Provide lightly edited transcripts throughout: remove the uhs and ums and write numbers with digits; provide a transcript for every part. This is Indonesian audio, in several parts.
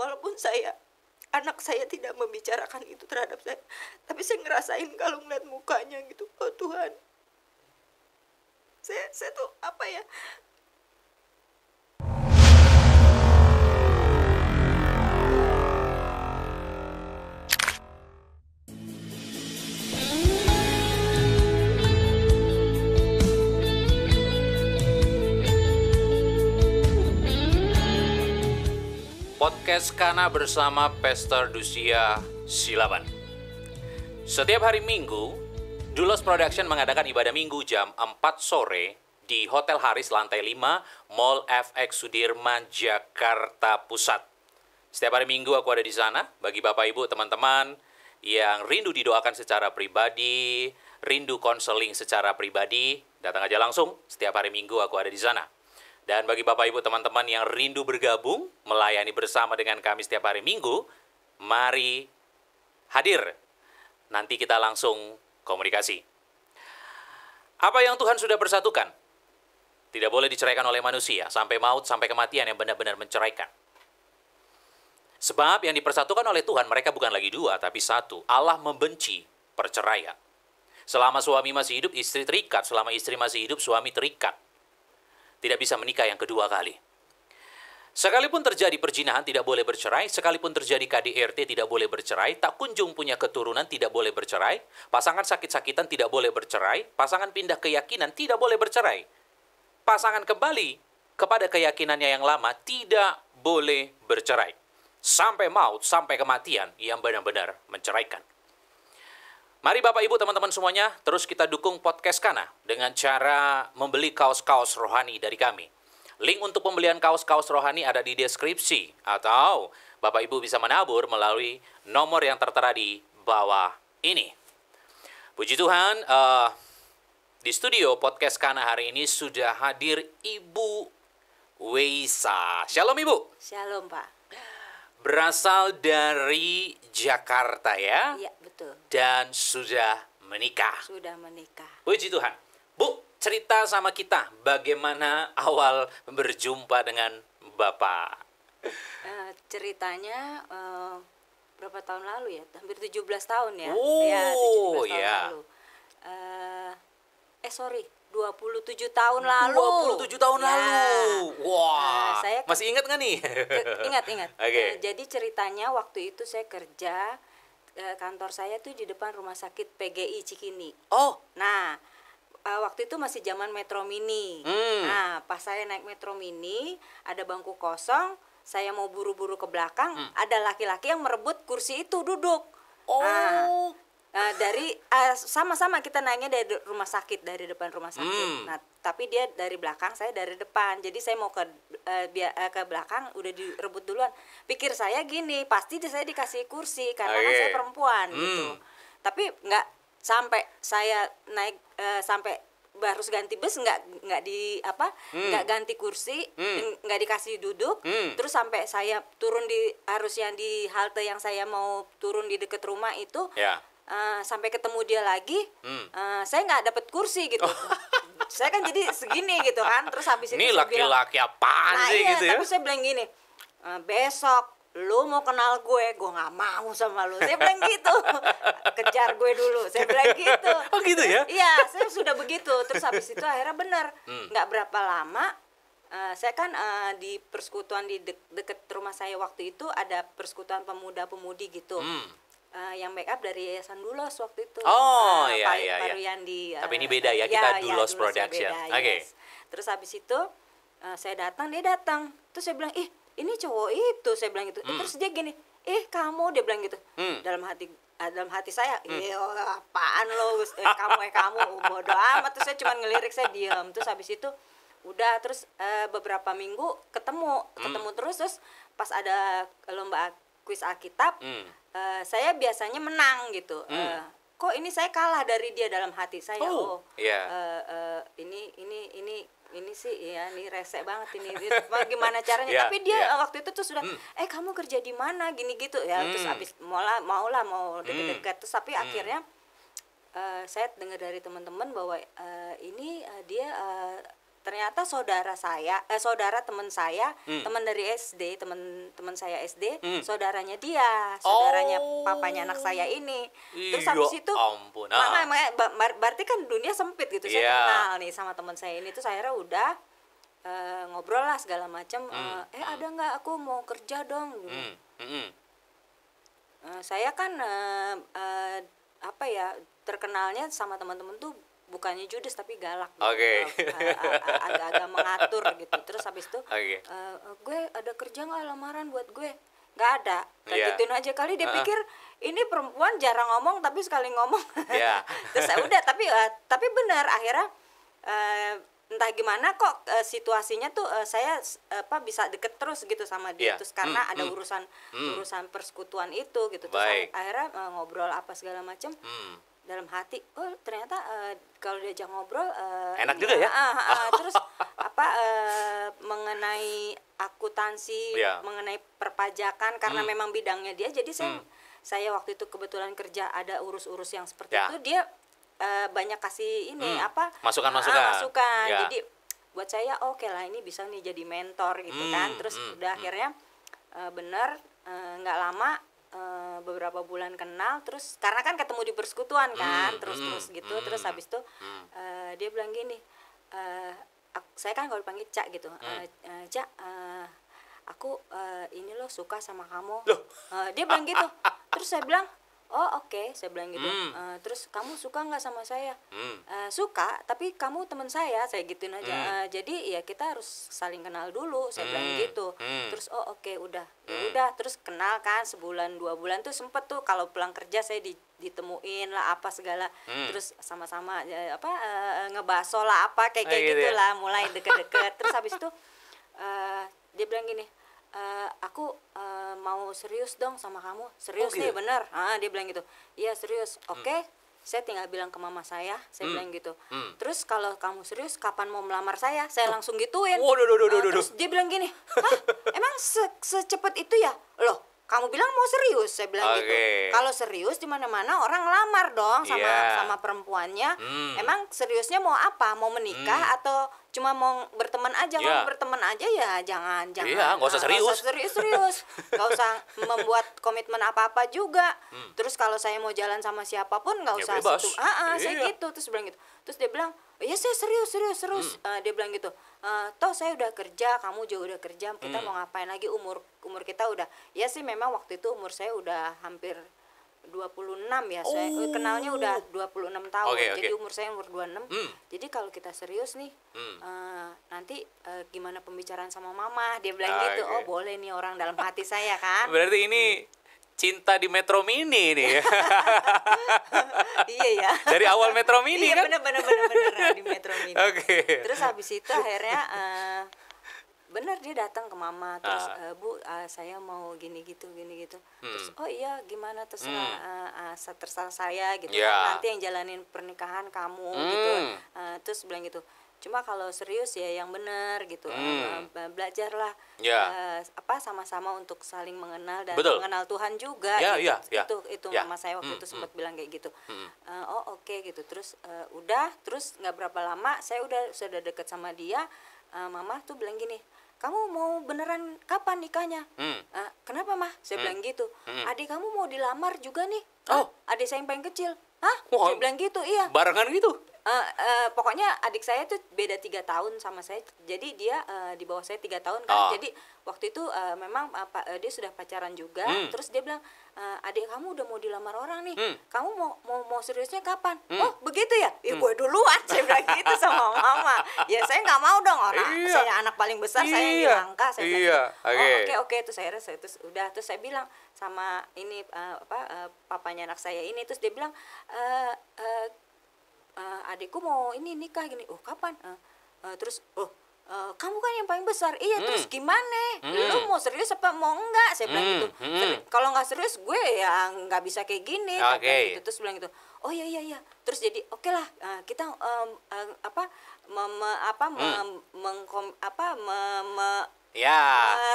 walaupun anak saya tidak membicarakan itu terhadap saya, tapi saya ngerasain kalau ngeliat mukanya gitu. Oh Tuhan, saya tuh apa ya, Podcast Kana bersama Pastor Dusia Silaban. Setiap hari Minggu, Dulos Production mengadakan ibadah Minggu jam 4 sore di Hotel Haris lantai 5, Mall FX Sudirman, Jakarta Pusat. Setiap hari Minggu aku ada di sana. Bagi Bapak Ibu, teman-teman yang rindu didoakan secara pribadi, rindu konseling secara pribadi, datang aja langsung. Setiap hari Minggu aku ada di sana. Dan bagi Bapak Ibu teman-teman yang rindu bergabung, melayani bersama dengan kami setiap hari Minggu, mari hadir. Nanti kita langsung komunikasi. Apa yang Tuhan sudah persatukan, tidak boleh diceraikan oleh manusia, sampai maut, sampai kematian yang benar-benar menceraikan. Sebab yang dipersatukan oleh Tuhan, mereka bukan lagi dua, tapi satu. Allah membenci perceraian. Selama suami masih hidup, istri terikat. Selama istri masih hidup, suami terikat. Tidak bisa menikah yang kedua kali. Sekalipun terjadi perzinahan tidak boleh bercerai, sekalipun terjadi KDRT tidak boleh bercerai, tak kunjung punya keturunan tidak boleh bercerai, pasangan sakit-sakitan tidak boleh bercerai, pasangan pindah keyakinan tidak boleh bercerai, pasangan kembali kepada keyakinannya yang lama tidak boleh bercerai. Sampai maut, sampai kematian yang benar-benar menceraikan. Mari Bapak Ibu teman-teman semuanya, terus kita dukung Podcast Kana dengan cara membeli kaos-kaos rohani dari kami. Link untuk pembelian kaos-kaos rohani ada di deskripsi, atau Bapak Ibu bisa menabur melalui nomor yang tertera di bawah ini. Puji Tuhan, di studio Podcast Kana hari ini sudah hadir Ibu Weisa. Shalom Ibu. Shalom Pak. Berasal dari Jakarta ya? Iya betul. Dan sudah menikah. Sudah menikah. Puji Tuhan. Bu, cerita sama kita bagaimana awal berjumpa dengan Bapak. Ceritanya berapa tahun lalu ya? Hampir 17 tahun ya. Oh, ya, 17 tahun ya. lalu. 27 tahun lalu. 27 tahun Ya. lalu. Wah. Saya masih ingat nggak nih? Ingat. Oke. Jadi ceritanya waktu itu saya kerja, kantor saya tuh di depan rumah sakit PGI Cikini. Oh. Nah, waktu itu masih zaman Metro Mini. Nah, pas saya naik Metro Mini, ada bangku kosong, saya mau buru-buru ke belakang, ada laki-laki yang merebut kursi itu duduk. Oh. Dari sama-sama kita naiknya dari rumah sakit, dari depan rumah sakit. Nah, tapi dia dari belakang, saya dari depan. Jadi saya mau ke belakang udah direbut duluan. Pikir saya gini, pasti saya dikasih kursi karena kan saya perempuan gitu. Tapi nggak sampai saya naik sampai harus ganti bus, nggak ganti kursi, nggak dikasih duduk. Terus sampai saya turun harusnya di halte yang saya mau turun di dekat rumah itu. Ya. Sampai ketemu dia lagi, saya nggak dapet kursi gitu. Saya kan jadi segini gitu kan. Terus habis itu Ini saya bilang, laki-laki apaan sih iya, gitu ya? tapi saya bilang gini, besok lu mau kenal gue nggak mau sama lu. Saya bilang gitu, kejar gue dulu. Saya bilang gitu. Oh gitu ya? Iya, saya sudah begitu. Terus habis itu akhirnya benar, nggak berapa lama. Saya kan di persekutuan di deket rumah saya waktu itu ada persekutuan pemuda-pemudi gitu. Yang backup dari Yayasan Dulos waktu itu. Oh, iya. Pak Ruyandi. Tapi ini beda ya, kita Dulos Production. Oke. Terus habis itu saya datang, dia datang. Terus saya bilang, ini cowok itu, saya bilang gitu. Terus dia gini, kamu, dia bilang gitu. Dalam hati saya, apaan lo, kamu, bodo amat. Terus saya cuma ngelirik, saya diam. Terus habis itu udah, terus beberapa minggu ketemu terus pas ada lomba kuis Alkitab, saya biasanya menang gitu. Kok ini saya kalah dari dia dalam hati saya. Ini sih ya, ini resek banget ini. Gimana caranya? Tapi dia waktu itu tuh sudah, kamu kerja di mana? Gini gitu ya. Terus habis mau deket-deket. Terus tapi akhirnya saya dengar dari teman-teman bahwa ini dia ternyata saudara teman saya, teman dari SD, teman saya SD, saudaranya dia, saudaranya papanya anak saya ini. Terus habis itu ampun. makanya berarti kan dunia sempit gitu. Saya kenal nih sama teman saya ini, terus akhirnya udah ngobrol lah segala macam. Ada nggak, aku mau kerja dong. Saya kan terkenalnya sama teman-teman tuh bukannya judes tapi galak gitu. Agak-agak mengatur gitu. Terus habis itu gue ada kerja nggak, lamaran buat gue? Nggak ada. Gituin aja, kali dia pikir ini perempuan jarang ngomong tapi sekali ngomong. Terus udah, tapi benar akhirnya entah gimana kok situasinya tuh saya bisa deket terus gitu sama dia. Terus karena ada urusan persekutuan itu gitu. Terus akhirnya ngobrol apa segala macam. Dalam hati, ternyata kalau diajak ngobrol enak juga ya. Terus mengenai akuntansi, mengenai perpajakan, karena memang bidangnya dia. Jadi saya waktu itu kebetulan kerja ada urus-urus yang seperti itu, dia banyak kasih ini masukan. Jadi buat saya oke lah, ini bisa nih jadi mentor gitu kan. Terus udah akhirnya bener nggak lama, beberapa bulan kenal, terus karena kan ketemu di persekutuan kan, terus gitu. Terus habis itu dia bilang gini, saya kan kalau dipanggil Cak gitu, Cak, aku ini loh suka sama kamu. Dia bilang gitu. Terus saya bilang, oh oke, saya bilang gitu. Terus kamu suka nggak sama saya? Suka, tapi kamu teman saya gituin aja. Jadi ya kita harus saling kenal dulu, saya bilang gitu. Terus oke, udah. Udah, terus kenal kan sebulan 2 bulan tuh sempet tuh kalau pulang kerja saya ditemuin lah apa segala. Terus sama-sama ngebaso lah apa kayak gitu lah, mulai deket-deket. Terus habis itu dia bilang gini, aku mau serius dong sama kamu. Serius nih, bener. Dia bilang gitu. Iya serius. Oke, saya tinggal bilang ke mama saya bilang gitu. Terus kalau kamu serius, kapan mau melamar saya? Saya langsung gituin. Terus dia bilang gini, hah, emang secepat itu ya? Loh, kamu bilang mau serius, saya bilang gitu. Kalau serius di mana-mana orang lamar dong sama perempuannya. Emang seriusnya mau apa? Mau menikah atau cuma mau berteman aja? Kalau berteman aja ya jangan nggak usah serius. Serius. Nggak usah membuat komitmen apa-apa juga. Terus kalau saya mau jalan sama siapapun nggak usah situ. Saya gitu. Terus bilang gitu. Terus dia bilang, iya saya serius. Dia bilang gitu. Toh saya udah kerja, kamu juga udah kerja, kita mau ngapain lagi, umur kita udah, ya sih memang waktu itu umur saya udah hampir 26 ya. Saya kenalnya udah 26 tahun. Jadi umur saya umur 26. Jadi kalau kita serius nih, nanti gimana pembicaraan sama mama? Dia bilang gitu. Oh, boleh nih orang dalam hati saya kan. Berarti ini cinta di Metro Mini nih. Iya ya. Dari awal Metro Mini kan? Iya bener di Metro Mini. Terus habis itu akhirnya bener dia datang ke mama, terus Bu, saya mau gini gitu. Terus oh iya gimana, terserah saya gitu. Nanti yang jalanin pernikahan kamu gitu. Terus bilang gitu. Cuma kalau serius ya yang benar gitu. Belajarlah sama-sama untuk saling mengenal dan mengenal Tuhan juga. Itu mama saya waktu itu sempat bilang kayak gitu. Oke gitu. Terus terus nggak berapa lama saya sudah deket sama dia. Mama tuh bilang gini, kamu mau beneran kapan nikahnya? Kenapa mah? Saya bilang gitu. Adik kamu mau dilamar juga nih. Adik saya yang paling kecil. Saya bilang gitu, iya. Barengan gitu? Pokoknya adik saya tuh beda 3 tahun sama saya. Jadi dia di bawah saya 3 tahun kan. Jadi waktu itu memang dia sudah pacaran juga. Terus dia bilang, adik kamu udah mau dilamar orang nih. Kamu mau seriusnya kapan? Oh begitu ya? Ya gue duluan. Saya bilang gitu sama mama. Ya saya nggak mau dong, orang saya anak paling besar, saya yang dilangka. Saya bilang, oke. Terus terus saya bilang sama ini papanya anak saya ini. Terus dia bilang, adikku mau ini nikah gini. Oh kapan? Terus kamu kan yang paling besar. Iya. Terus gimana? Lu mau serius apa mau enggak? Saya bilang gitu. Kalau nggak serius gue ya nggak bisa kayak gini. Gitu. Terus bilang gitu. Oh iya. Terus jadi oke lah, kita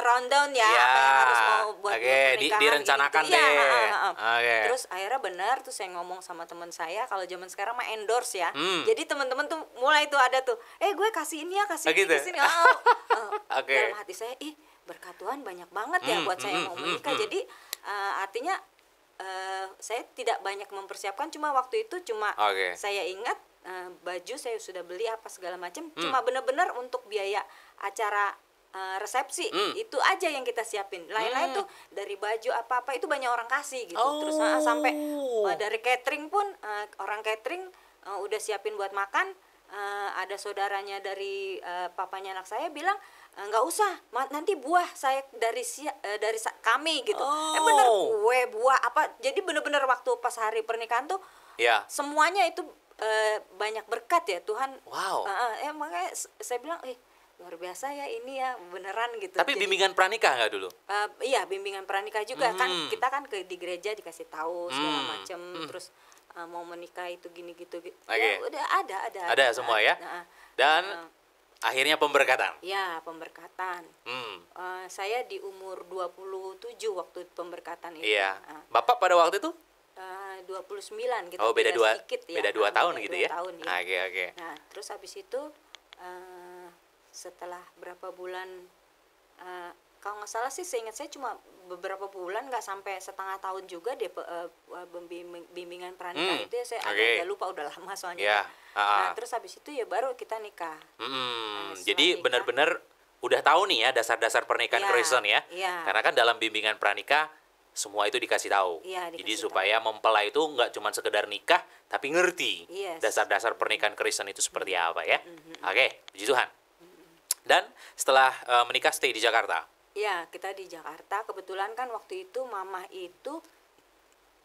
rundown ya, apa yang harus mau buat pernikahan direncanakan gitu-gitu. deh. Iya, Oke. Terus akhirnya benar tuh saya ngomong sama teman saya, kalau zaman sekarang mah endorse ya. Jadi teman-teman tuh mulai tuh ada tuh, gue kasih ini ya, kasih ini gitu? ke sini. Oke. Dalam hati saya, berkat Tuhan banyak banget ya buat saya mau menikah. Jadi artinya saya tidak banyak mempersiapkan, cuma waktu itu Oke. saya ingat baju saya sudah beli apa segala macam, cuma benar-benar untuk biaya acara resepsi itu aja yang kita siapin. Lain-lain tuh dari baju apa-apa itu banyak orang kasih gitu. Terus sampai dari catering pun orang catering udah siapin buat makan. Ada saudaranya dari papanya anak saya bilang nggak usah, nanti buah saya dari kami gitu. Bener, kue buah apa, jadi bener-bener waktu pas hari pernikahan tuh Ya. semuanya itu banyak berkat ya Tuhan. Wow. Makanya saya bilang luar biasa ya ini ya, beneran gitu. Tapi bimbingan pranikah nggak dulu? Iya, bimbingan pranikah juga kan, kita kan di gereja dikasih tahu segala macam. Terus mau menikah itu gini gitu. Ya udah ada semua ya. Dan akhirnya pemberkatan. Ya, pemberkatan. Saya di umur 27 waktu pemberkatan itu. Iya. Bapak pada waktu itu? 29 gitu. Beda sedikit ya. Beda 2 tahun gitu ya. Tahun, ya. Oke. Nah, terus habis itu setelah berapa bulan, kalau nggak salah sih seingat saya cuma beberapa bulan, nggak sampai setengah tahun juga deh bimbingan pranikah itu ya, saya agak lupa, udah lama soalnya. Yeah. Nah, terus habis itu ya baru kita nikah. Jadi benar-benar udah tahu nih ya dasar-dasar pernikahan Kristen ya. Karena kan dalam bimbingan pranikah semua itu dikasih tahu. Jadi supaya mempelai itu nggak cuma sekedar nikah, tapi ngerti dasar-dasar pernikahan Kristen itu seperti apa ya. Oke, puji Tuhan. Dan setelah menikah stay di Jakarta? Ya, kita di Jakarta. Kebetulan kan waktu itu mama itu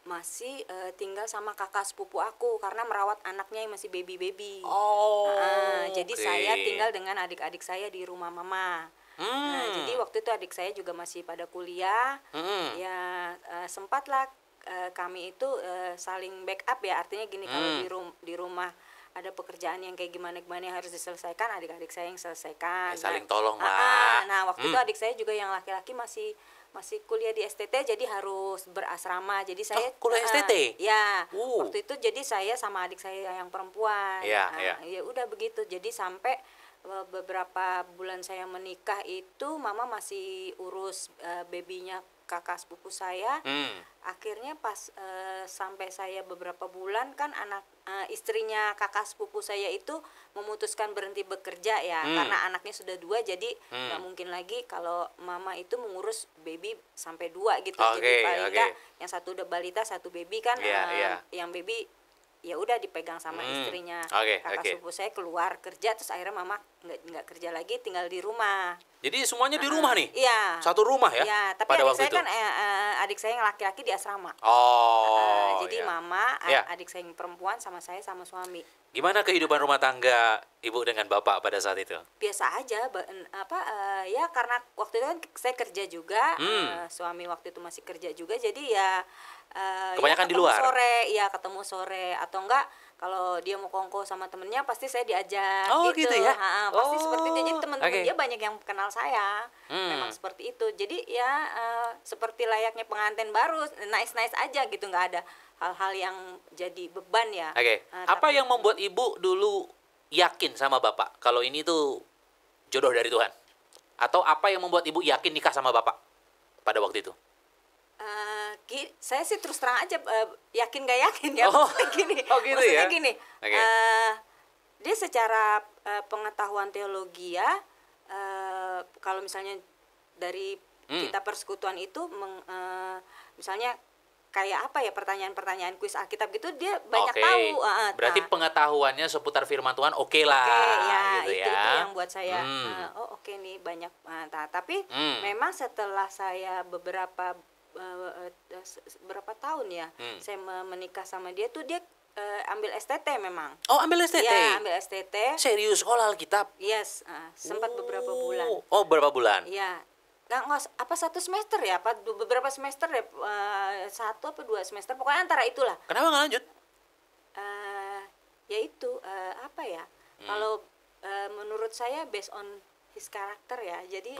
masih tinggal sama kakak sepupu aku karena merawat anaknya yang masih baby-baby. Jadi saya tinggal dengan adik-adik saya di rumah mama. Nah, jadi waktu itu adik saya juga masih pada kuliah. Ya, sempatlah kami itu saling backup ya. Artinya gini, kalau di rumah ada pekerjaan yang kayak gimana-gimana yang harus diselesaikan, adik-adik saya yang selesaikan. Saling tolong lah. Nah, waktu itu adik saya juga yang laki-laki masih kuliah di STT, jadi harus berasrama. Jadi saya kuliah STT? Ya, waktu itu jadi saya sama adik saya yang perempuan. Ya udah begitu. Jadi sampai beberapa bulan saya menikah itu mama masih urus babynya kakak sepupu saya. Akhirnya pas sampai saya beberapa bulan kan istrinya kakak sepupu saya itu memutuskan berhenti bekerja ya, karena anaknya sudah 2, jadi nggak mungkin lagi kalau mama itu mengurus baby sampai 2 gitu. Jadi paling nggak yang satu udah balita, satu baby kan. Yang baby ya udah dipegang sama istrinya. Kakak sepupu saya keluar kerja, terus akhirnya mama nggak kerja lagi, tinggal di rumah. Jadi semuanya di rumah nih? Iya. Satu rumah ya? Iya, tapi pada adik saya itu? kan adik saya yang laki-laki di asrama. Jadi mama, adik saya yang perempuan sama saya sama suami. Gimana kehidupan rumah tangga Ibu dengan Bapak pada saat itu? Biasa aja, ya karena waktu itu kan saya kerja juga, suami waktu itu masih kerja juga, jadi ya kebanyakan di luar. Ketemu sore atau enggak kalau dia mau kongko sama temennya pasti saya diajak. Gitu ya? Pasti seperti itu. Jadi teman-teman dia banyak yang kenal saya. Memang seperti itu. Jadi ya seperti layaknya pengantin baru, nice aja gitu, nggak ada hal-hal yang jadi beban ya. Apa yang membuat Ibu dulu yakin sama Bapak kalau ini tuh jodoh dari Tuhan? Atau apa yang membuat Ibu yakin nikah sama Bapak pada waktu itu? Saya sih terus terang aja yakin gak yakin ya. Maksudnya gini. Dia secara pengetahuan teologi ya, kalau misalnya dari kita persekutuan itu misalnya kayak apa ya, pertanyaan-pertanyaan kuis Alkitab gitu, dia banyak tahu. Berarti pengetahuannya seputar firman Tuhan lah. Gitu itu yang buat saya nih banyak. Tapi memang setelah saya berapa tahun ya saya menikah sama dia tuh, dia ambil STT memang. Ambil STT? Iya, ambil STT. Serius sekolah Alkitab? Yes, sempat beberapa bulan. Berapa bulan? Iya. Apa 1 semester ya, apa beberapa semester ya, 1 apa 2 semester, pokoknya antara itulah. Kenapa nggak lanjut? Ya itu apa ya, kalau menurut saya based on his character ya, jadi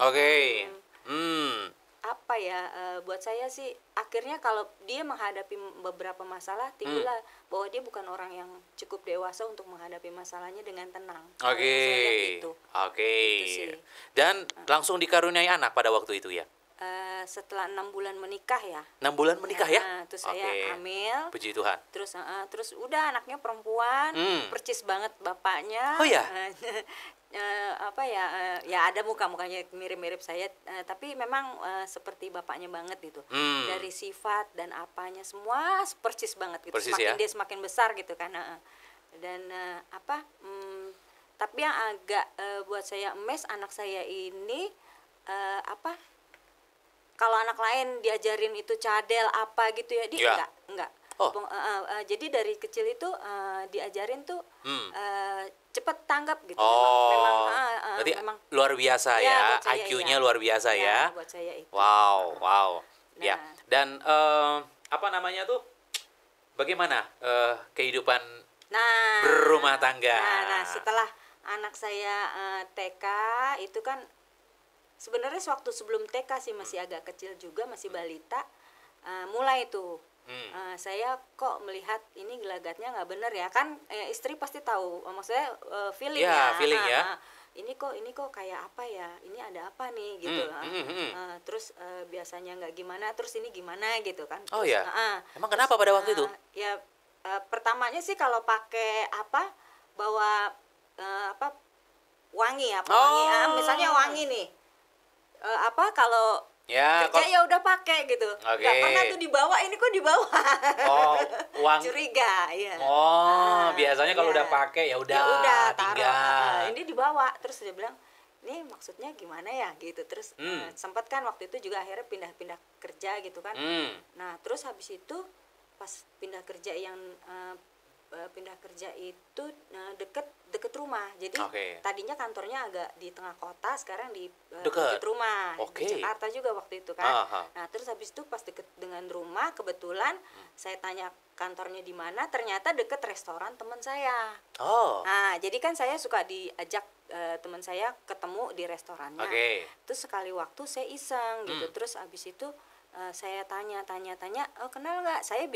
apa ya, buat saya sih akhirnya kalau dia menghadapi beberapa masalah timbullah bahwa dia bukan orang yang cukup dewasa untuk menghadapi masalahnya dengan tenang. Kalau Oke. yang saya lihat itu. Oke. Itu sih. Dan langsung dikaruniai anak pada waktu itu ya? Setelah 6 bulan menikah ya. 6 bulan menikah ya? Terus Oke. saya hamil. Puji Tuhan. Terus udah anaknya perempuan, percis banget bapaknya. Oh ya? Apa ya, ya ada muka-mukanya mirip-mirip saya, tapi memang seperti bapaknya banget gitu. Dari sifat dan apanya semua persis banget gitu. Persis Semakin ya? dia semakin besar gitu kan. Dan tapi yang agak buat saya emes anak saya ini kalau anak lain diajarin itu cadel apa gitu ya, dia Ya. enggak. Oh. Jadi dari kecil itu diajarin tuh cepet tanggap gitu. Oh, berarti memang luar biasa ya, ya, buat saya IQ-nya iya. luar biasa ya. Buat saya itu. Wow. Ya, Nah. dan apa namanya tuh? Bagaimana kehidupan Nah, berumah tangga? Nah, setelah anak saya TK itu kan sebenarnya waktu sebelum TK sih masih agak kecil juga, masih balita, mulai tuh. Saya kok melihat ini gelagatnya nggak bener ya kan, istri pasti tahu, maksudnya feeling Ya, ya. feeling ya. Ini kok kayak apa ya, ini ada apa nih gitu. Terus biasanya nggak gimana, terus ini gimana gitu kan. Oh Terus, ya, emang kenapa pada waktu itu? Ya pertamanya sih kalau pakai bawa wangi wangi, misalnya wangi nih, kalau Ya, kerja ya udah pakai gitu. Oke. Nggak pernah tuh dibawa, ini kok dibawa. Curiga ya. Biasanya kalau iya. udah pakai ya udah taruh. tinggal. Ini dibawa, terus dia bilang ini maksudnya gimana ya gitu. Terus sempat kan waktu itu juga akhirnya pindah-pindah kerja gitu kan. Nah terus habis itu pas pindah kerja itu deket rumah. Jadi tadinya kantornya agak di tengah kota, sekarang di deket rumah. Di Jakarta juga waktu itu kan. Nah terus habis itu pas deket dengan rumah, kebetulan saya tanya kantornya di mana, ternyata deket restoran teman saya. Nah jadi kan saya suka diajak teman saya ketemu di restorannya. Terus sekali waktu saya iseng gitu. Terus habis itu saya tanya, oh kenal nggak? Saya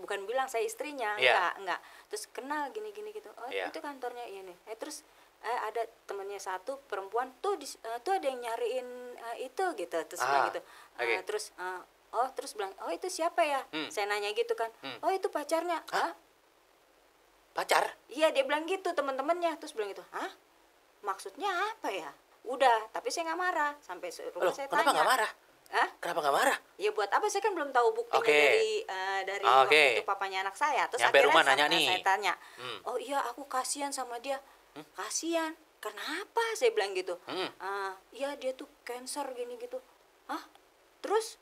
bukan bilang saya istrinya, enggak. Terus kenal gini gitu. Oh itu kantornya ini. Terus ada temennya satu perempuan tuh tuh ada yang nyariin itu gitu. Terus bilang gitu. Terus bilang, oh itu siapa ya? Saya nanya gitu kan. Oh itu pacarnya. Pacar? Iya dia bilang gitu teman-temannya. Terus bilang gitu. Maksudnya apa ya? Udah, tapi saya nggak marah. Sampai rumah saya tanya. Kenapa nggak marah? Kenapa nggak marah? Ya buat apa, saya kan belum tahu buktinya dari waktu itu papanya anak saya. Terus nyampe akhirnya rumah nanya nih. Saya tanya, oh iya aku kasihan sama dia. Kasihan? Kenapa? Saya bilang gitu. Iya dia tuh cancer gini gitu. Terus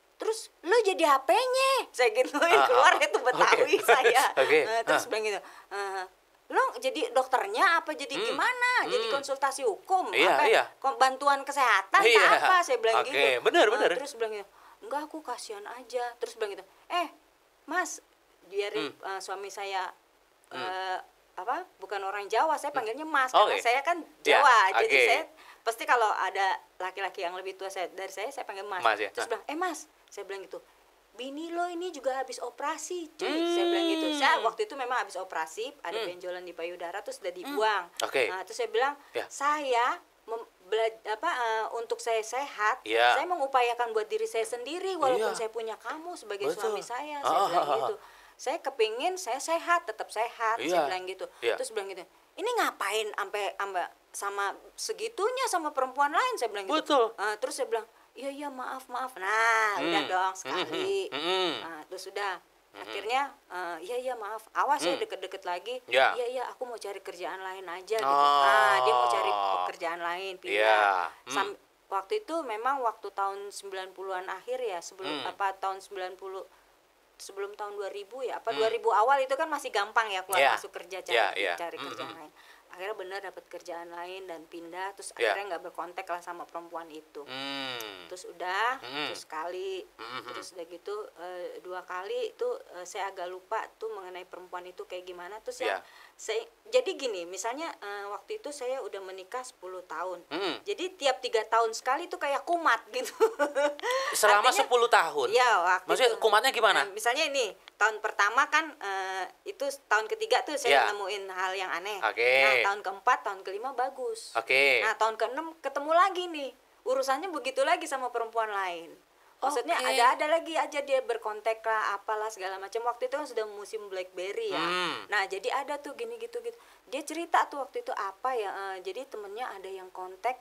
lo jadi HP-nya? Saya gituin, keluar itu Betawi saya. Terus bilang gitu. Lo jadi dokternya apa jadi gimana? Jadi konsultasi hukum? Bantuan kesehatan? Apa? Saya bilang gitu. Bener. Terus bilang gitu, enggak aku kasihan aja. Terus bilang gitu, mas, biarin suami saya bukan orang Jawa, saya panggilnya mas, karena saya kan Jawa. Jadi saya pasti kalau ada laki-laki yang lebih tua dari saya panggil mas. Terus bilang, mas, saya bilang gitu, bini lo ini juga habis operasi cuy. Saya bilang gitu. Saya waktu itu memang habis operasi, ada benjolan di payudara, terus udah dibuang. Nah, terus saya bilang, saya untuk saya sehat, saya mengupayakan buat diri saya sendiri walaupun saya punya kamu sebagai suami saya. Saya bilang gitu. Saya kepingin saya sehat, tetap sehat. Saya bilang gitu. Terus bilang gitu, ini ngapain sampai sama segitunya sama perempuan lain? Saya bilang gitu. Terus saya bilang, iya maaf. Nah udah dong sekali. Nah terus udah akhirnya iya maaf, awas ya deket-deket lagi. Iya aku mau cari kerjaan lain aja gitu. Dia mau cari pekerjaan lain, pindah. Waktu itu memang waktu tahun 90-an akhir ya, sebelum tahun 90, sebelum tahun 2000 ya, 2000 awal itu kan masih gampang ya keluar masuk kerja cari kerjaan lain. akhirnya benar dapat kerjaan lain dan pindah, terus Ya. akhirnya nggak berkontak lah sama perempuan itu. Hmm. Terus udah, Hmm. terus sekali, terus udah gitu 2 kali itu saya agak lupa tuh mengenai perempuan itu kayak gimana. Terus Ya. yang saya, jadi gini, misalnya waktu itu saya udah menikah 10 tahun. Jadi tiap 3 tahun sekali tuh kayak kumat gitu. Selama Artinya, 10 tahun? Iya, waktu Maksudnya itu. kumatnya gimana? Misalnya ini, tahun pertama kan itu tahun ketiga tuh saya Ya. nemuin hal yang aneh. Oke. Nah, tahun keempat, tahun kelima bagus. Oke. Nah, tahun keenam ketemu lagi nih. Urusannya begitu lagi sama perempuan lain. Maksudnya Oke. ada lagi aja dia berkontak lah, apalah segala macam. Waktu itu kan sudah musim BlackBerry ya. Nah, jadi ada tuh gini gitu gitu. Dia cerita tuh waktu itu apa ya? Jadi temennya ada yang kontak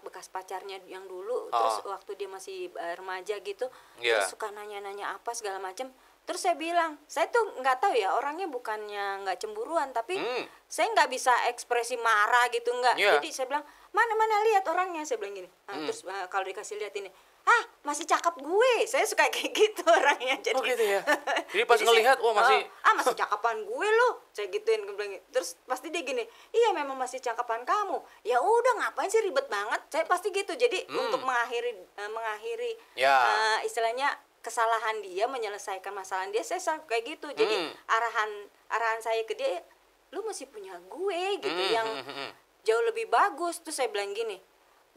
bekas pacarnya yang dulu, terus waktu dia masih remaja gitu, Iya. terus suka nanya-nanya apa segala macam. Terus saya bilang, saya tuh nggak tahu ya, orangnya bukannya nggak cemburuan, tapi saya nggak bisa ekspresi marah gitu, nggak. Iya. Jadi saya bilang, mana lihat orangnya, saya bilang gini. Terus kalau dikasih lihat ini, masih cakep gue. Saya suka kayak gitu orangnya. Jadi, Oh gitu ya. Jadi pas jadi ngelihat, wah masih. masih cakapan gue loh. Saya gituin, gue bilang. Terus pasti dia gini, iya memang masih cakapan kamu. Ya udah, ngapain sih ribet banget? Saya pasti gitu. Jadi untuk mengakhiri Ya. istilahnya kesalahan dia, menyelesaikan masalah dia, saya selalu kayak gitu. Jadi arahan saya ke dia, lu masih punya gue gitu yang jauh lebih bagus. Terus saya bilang gini,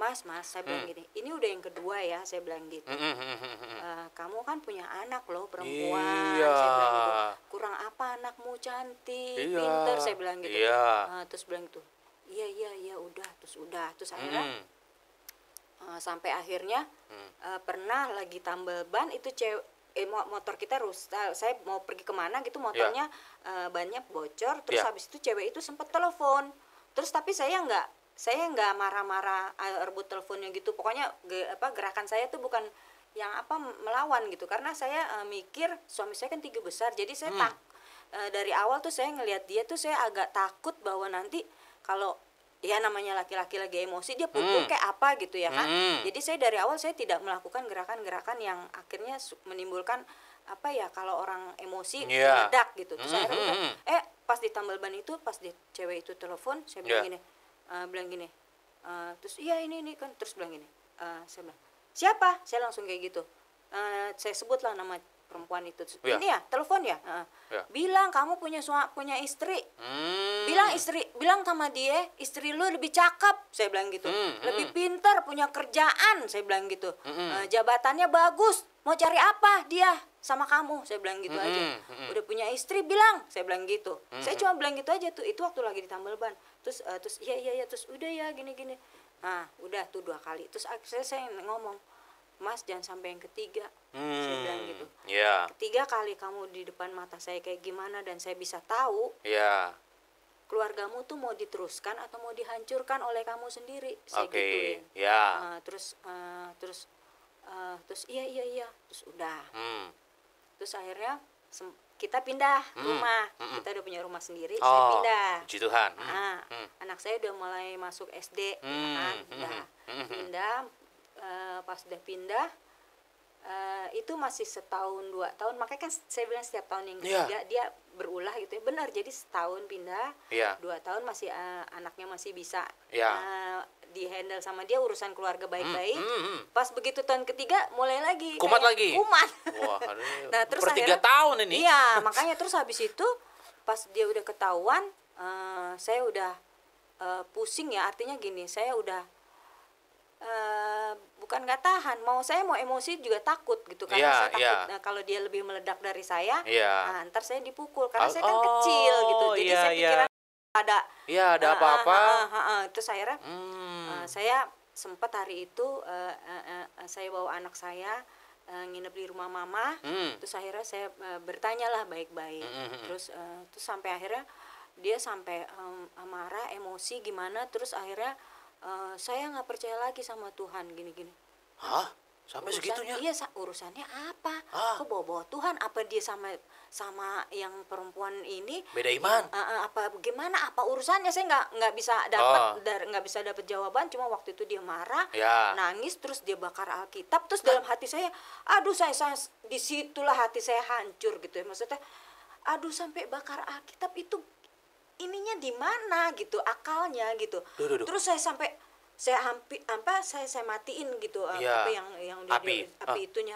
Mas, saya bilang gini, ini udah yang kedua ya, saya bilang gitu. Kamu kan punya anak loh, perempuan. Iya. Saya bilang gitu. Kurang apa anakmu, cantik, Iya. pinter, saya bilang gitu. Iya. Terus bilang gitu, iya udah. Terus akhirnya sampai akhirnya pernah lagi tambal ban itu motor kita rusak. Saya mau pergi kemana gitu, motornya bannya bocor. Terus habis itu cewek itu sempat telepon. Terus tapi saya nggak marah-marah rebut teleponnya gitu. Pokoknya gerakan saya tuh bukan yang melawan gitu, karena saya mikir suami saya kan tinggi besar, jadi saya dari awal tuh saya ngelihat dia tuh saya agak takut bahwa nanti kalau ya namanya laki-laki lagi emosi dia pukul kayak apa gitu ya kan. Jadi saya dari awal saya tidak melakukan gerakan-gerakan yang akhirnya menimbulkan kalau orang emosi meledak gitu. Terus akhirnya pas di tambal ban itu, pas cewek itu telepon, saya bilang gini, terus iya ini kan, terus bilang gini, saya bilang siapa, saya langsung kayak gitu, saya sebutlah nama perempuan itu. Ini ya telepon ya, bilang kamu punya istri, bilang sama dia, istri lu lebih cakep, saya bilang gitu, lebih pintar, punya kerjaan, saya bilang gitu, jabatannya bagus, mau cari apa dia sama kamu, saya bilang gitu aja. Udah punya istri bilang, saya bilang gitu. Saya cuma bilang gitu aja tuh, itu waktu lagi di tambal ban. Terus iya terus udah ya gini. Nah udah tuh 2 kali. Terus akhirnya saya ngomong, Mas jangan sampai yang ketiga, saya bilang gitu. Ketiga kali kamu di depan mata saya kayak gimana dan saya bisa tahu keluargamu tuh mau diteruskan atau mau dihancurkan oleh kamu sendiri, saya gituin. Terus iya terus udah. Terus akhirnya kita pindah rumah. Kita udah punya rumah sendiri, saya pindah. Puji Tuhan. Anak saya udah mulai masuk SD, kan? Pindah. Pas udah pindah, itu masih setahun 2 tahun. Makanya kan saya bilang setiap tahun yang ketiga dia berulah gitu ya. Benar, jadi setahun pindah, 2 tahun masih anaknya masih bisa di-handle sama dia, urusan keluarga baik-baik. Pas begitu tahun ketiga mulai lagi kumat lagi. Wah, nah, terus per 3 tahun ini. Iya, makanya terus habis itu pas dia udah ketahuan, saya udah pusing ya, artinya gini, saya udah bukan nggak tahan, saya mau emosi juga takut gitu, karena saya takut kalau dia lebih meledak dari saya, ntar saya dipukul karena saya kan kecil gitu, jadi saya pikiran ada apa-apa. Terus akhirnya saya sempat hari itu saya bawa anak saya nginep di rumah mama. Terus akhirnya saya bertanyalah baik-baik. Terus sampai akhirnya dia sampai marah, emosi gimana. Terus akhirnya saya nggak percaya lagi sama Tuhan gini-gini. Hah? Sampai segitunya? Iya, urusannya apa? Kok bawa Tuhan? Apa dia sama yang perempuan ini beda iman? Apa gimana? Apa urusannya? Saya nggak bisa dapat jawaban. Cuma waktu itu dia marah, nangis, terus dia bakar Alkitab. Terus dalam hati saya, aduh saya disitulah hati saya hancur gitu ya. Maksudnya, aduh sampai bakar Alkitab itu ininya di mana gitu, akalnya gitu. Duh. Terus saya saya matiin gitu, Iya. apa yang udah Api. api itunya.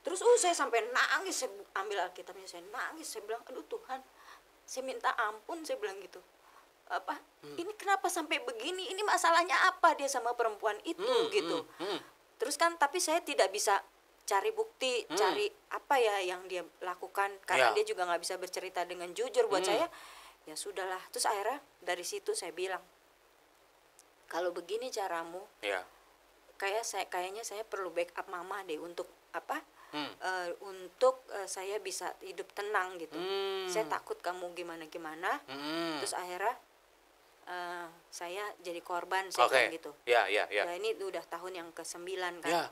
Terus saya sampai nangis, saya ambil Alkitabnya, saya nangis, saya bilang aduh Tuhan, saya minta ampun, saya bilang gitu, apa ini kenapa sampai begini, ini masalahnya apa dia sama perempuan itu gitu. Terus kan tapi saya tidak bisa cari bukti, cari apa ya yang dia lakukan, karena Ya. dia juga nggak bisa bercerita dengan jujur. Buat saya ya sudahlah. Terus akhirnya dari situ saya bilang, kalau begini caramu, Ya. kayaknya saya perlu backup mama deh untuk apa, untuk saya bisa hidup tenang gitu. Saya takut kamu gimana. Terus akhirnya saya jadi korban, saya Oke. bilang gitu. Ya. Ya ini udah tahun yang ke-9 kan. Ya.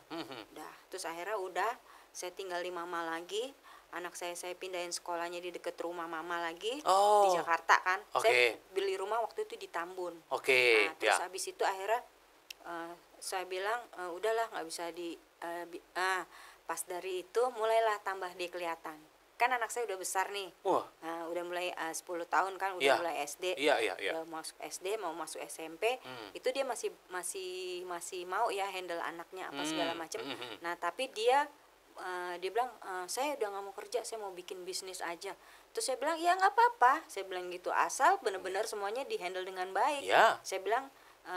Udah. Terus akhirnya udah saya tinggal di mama lagi. Anak saya pindahin sekolahnya di deket rumah mama lagi, Oh. di Jakarta kan. Oke. Saya beli rumah waktu itu di Tambun. Oke. Nah, terus Ya. habis itu akhirnya saya bilang udahlah nggak bisa pas dari itu mulailah tambah dia kelihatan. Kan anak saya udah besar nih. Wah. Nah, udah mulai 10 tahun kan, udah Iya. mulai SD. Iya. Udah masuk SD, mau masuk SMP. Itu dia masih mau ya handle anaknya apa segala macam. Nah, tapi dia bilang saya udah nggak mau kerja, saya mau bikin bisnis aja. Terus saya bilang ya nggak apa-apa, saya bilang gitu, asal benar-benar semuanya dihandle dengan baik. Ya. Saya bilang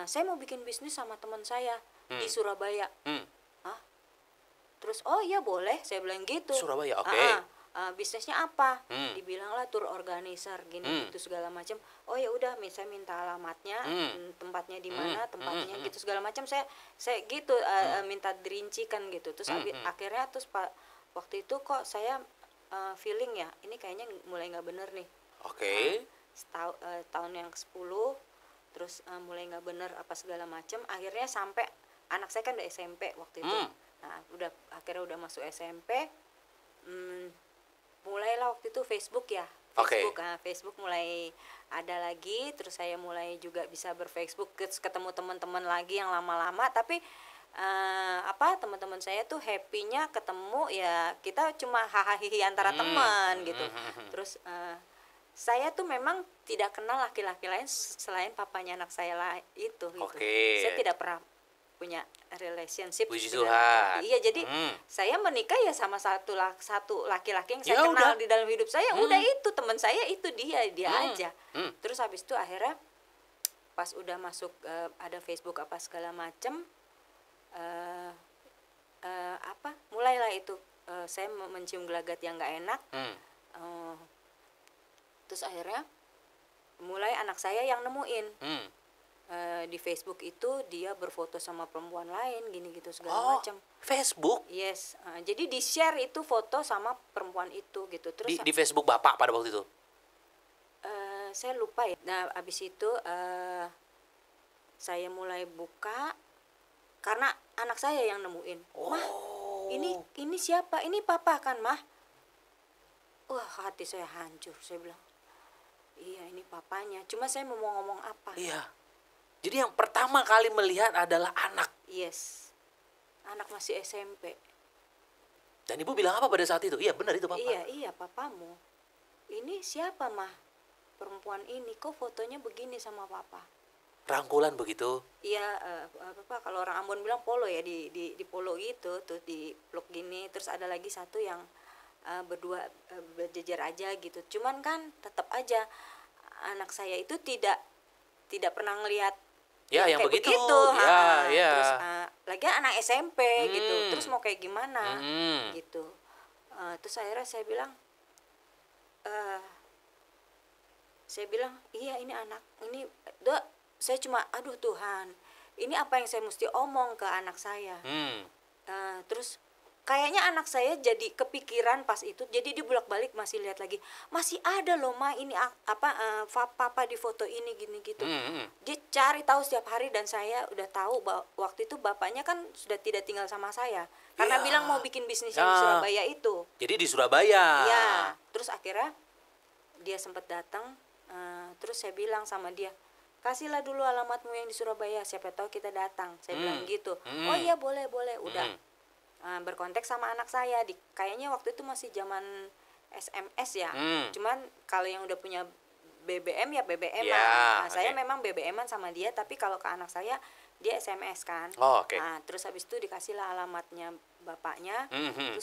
saya mau bikin bisnis sama teman saya di Surabaya. Hah? Terus oh iya boleh, saya bilang gitu. Surabaya, oke. Bisnisnya apa? Dibilanglah tour organizer gini gitu segala macam. Oh ya udah, saya minta alamatnya, tempatnya di mana, tempatnya gitu segala macam. Saya gitu minta dirincikan gitu. Terus akhirnya waktu itu kok saya feeling ya, ini kayaknya mulai nggak bener nih. Oke. Tahun yang ke-10 terus mulai nggak bener apa segala macam. Akhirnya sampai anak saya kan udah SMP waktu itu. Nah, akhirnya udah masuk SMP. Mulailah waktu itu Facebook ya. Facebook mulai ada lagi, terus saya mulai juga bisa berFacebook, ketemu teman-teman lagi yang lama-lama, tapi teman-teman saya tuh happy-nya ketemu ya, kita cuma hahaha antara teman gitu. Terus saya tuh memang tidak kenal laki-laki lain selain papanya anak saya lah itu gitu. Saya tidak pernah punya relationship Puji dengan Tuhan. laki. Iya, jadi saya menikah ya sama satu laki-laki yang saya kenal di dalam hidup saya. Udah itu teman saya, itu dia aja. Terus habis itu akhirnya pas udah masuk ada Facebook apa segala macem, mulailah itu saya mencium gelagat yang nggak enak. Terus akhirnya mulai anak saya yang nemuin. Di Facebook itu dia berfoto sama perempuan lain gini gitu segala macam. Facebook? Yes. Jadi di share itu foto sama perempuan itu gitu. Terus Di Facebook Bapak pada waktu itu? saya lupa ya. Nah abis itu saya mulai buka karena anak saya yang nemuin. Mah, ini siapa? Ini papa kan, Mah? Wah, hati saya hancur. Saya bilang, iya ini papanya. Cuma saya mau ngomong apa? Iya. Jadi yang pertama kali melihat adalah anak. Yes. Anak masih SMP. Dan ibu bilang apa pada saat itu? Iya benar itu papa. Iya papamu. Ini siapa, Mah? Perempuan ini kok fotonya begini sama papa? Rangkulan begitu. Iya, kalau orang Ambon bilang polo ya, di polo gitu tuh, di peluk gini. Terus ada lagi satu yang berdua berjejer aja gitu. Cuman kan tetap aja anak saya itu tidak pernah ngelihat yang kayak begitu. Ya. Ya. Terus lagi anak SMP gitu. Terus mau kayak gimana gitu. Terus akhirnya saya bilang iya ini anak ini saya cuma aduh Tuhan, ini apa yang saya mesti omong ke anak saya. Terus kayaknya anak saya jadi kepikiran pas itu, jadi dia bolak-balik masih lihat lagi, masih ada loh Ma ini papa di foto ini gini gitu. Dia cari tahu setiap hari, dan saya udah tahu bahwa waktu itu bapaknya kan sudah tidak tinggal sama saya karena bilang mau bikin bisnis yang di Surabaya itu. Jadi di Surabaya. Ya, terus akhirnya dia sempat datang, terus saya bilang sama dia, kasihlah dulu alamatmu yang di Surabaya, siapa tahu kita datang. Saya bilang gitu. Oh iya boleh udah. Berkontak sama anak saya kayaknya waktu itu masih zaman SMS ya. Cuman kalau yang udah punya BBM ya BBM-an. Ya, Nah, saya oke. memang BBM-an sama dia, tapi kalau ke anak saya dia SMS kan. Oh, oke. Nah, terus habis itu dikasihlah alamatnya bapaknya. Mhm.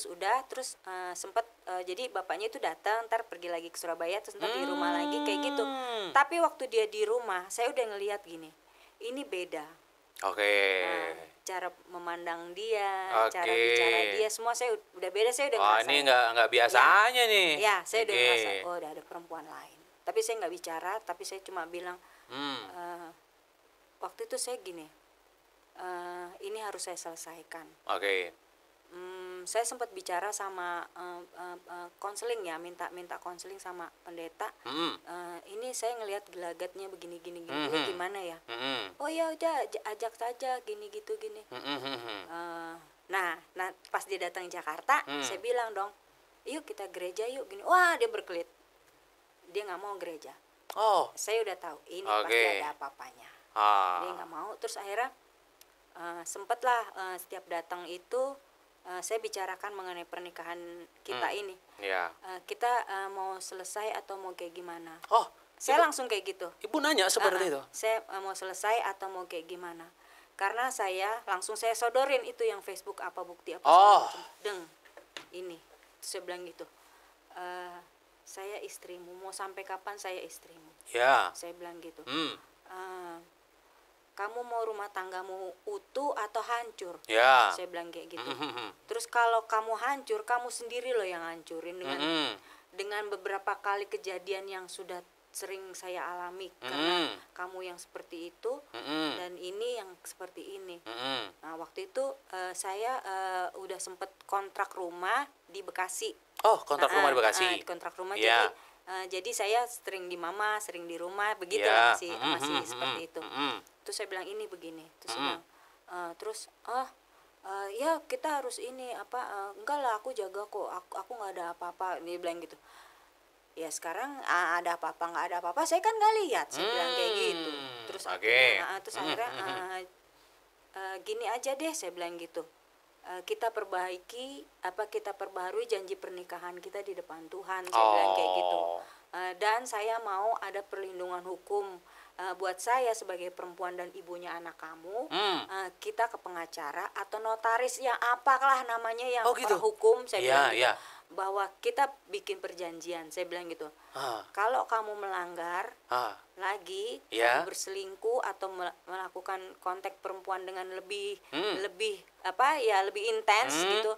Terus sempet jadi bapaknya itu datang, ntar pergi lagi ke Surabaya, terus ntar di rumah lagi kayak gitu. Tapi waktu dia di rumah, saya udah ngelihat gini, ini beda. Oke. Cara memandang dia, cara Oke. bicara dia, semua saya udah beda, saya udah Wah, ngerasa. ini nggak biasanya nih. Ya, saya udah Oke. ngerasa, oh udah ada perempuan lain. Tapi saya nggak bicara, tapi saya cuma bilang, waktu itu saya gini, ini harus saya selesaikan. Oke. Saya sempat bicara sama konseling ya, minta konseling sama pendeta. Ini saya ngelihat gelagatnya begini gini, ini gimana ya? Oh ya udah ajak saja gini gitu gini. Nah pas dia datang Jakarta, saya bilang dong, yuk kita gereja yuk gini. Wah dia berkelit, dia nggak mau gereja. Oh. Saya udah tahu ini Oke. pasti ada apa-apanya. Dia nggak mau. Terus akhirnya sempatlah setiap datang itu saya bicarakan mengenai pernikahan kita ini. Ya. Kita mau selesai atau mau kayak gimana? Oh, Saya langsung kayak gitu. Ibu nanya seperti itu. Saya mau selesai atau mau kayak gimana? Karena saya langsung saya sodorin itu yang Facebook apa bukti apa segala macam. Deng, ini. Terus saya bilang gitu. Saya istrimu, mau sampai kapan saya istrimu? Ya. Saya bilang gitu. Kamu mau rumah tanggamu utuh atau hancur? Ya. Saya bilang kayak gitu. Terus kalau kamu hancur, kamu sendiri loh yang hancurin dengan beberapa kali kejadian yang sudah sering saya alami karena kamu yang seperti itu dan ini yang seperti ini. Nah waktu itu saya udah sempet kontrak rumah di Bekasi. Oh, kontrak rumah di Bekasi. Kontrak rumah Ya. jadi saya sering di mama, sering di rumah, begitu Ya. masih seperti itu. Terus saya bilang ini begini, terus saya bilang, ya kita harus ini enggak lah aku jaga kok, aku nggak ada apa-apa, dia bilang gitu. Ya sekarang ada apa-apa nggak ada apa-apa, saya kan nggak lihat, saya bilang kayak gitu. Terus akhirnya gini aja deh, saya bilang gitu. Kita perbaharui janji pernikahan kita di depan Tuhan, saya bilang kayak gitu. Dan saya mau ada perlindungan hukum buat saya sebagai perempuan dan ibunya anak kamu. Kita ke pengacara atau notaris yang apalah namanya yang gitu? orang hukum, saya bilang gitu. Ya. Bahwa kita bikin perjanjian, saya bilang gitu. Kalau kamu melanggar lagi, kamu berselingkuh atau melakukan kontak perempuan dengan lebih intens gitu,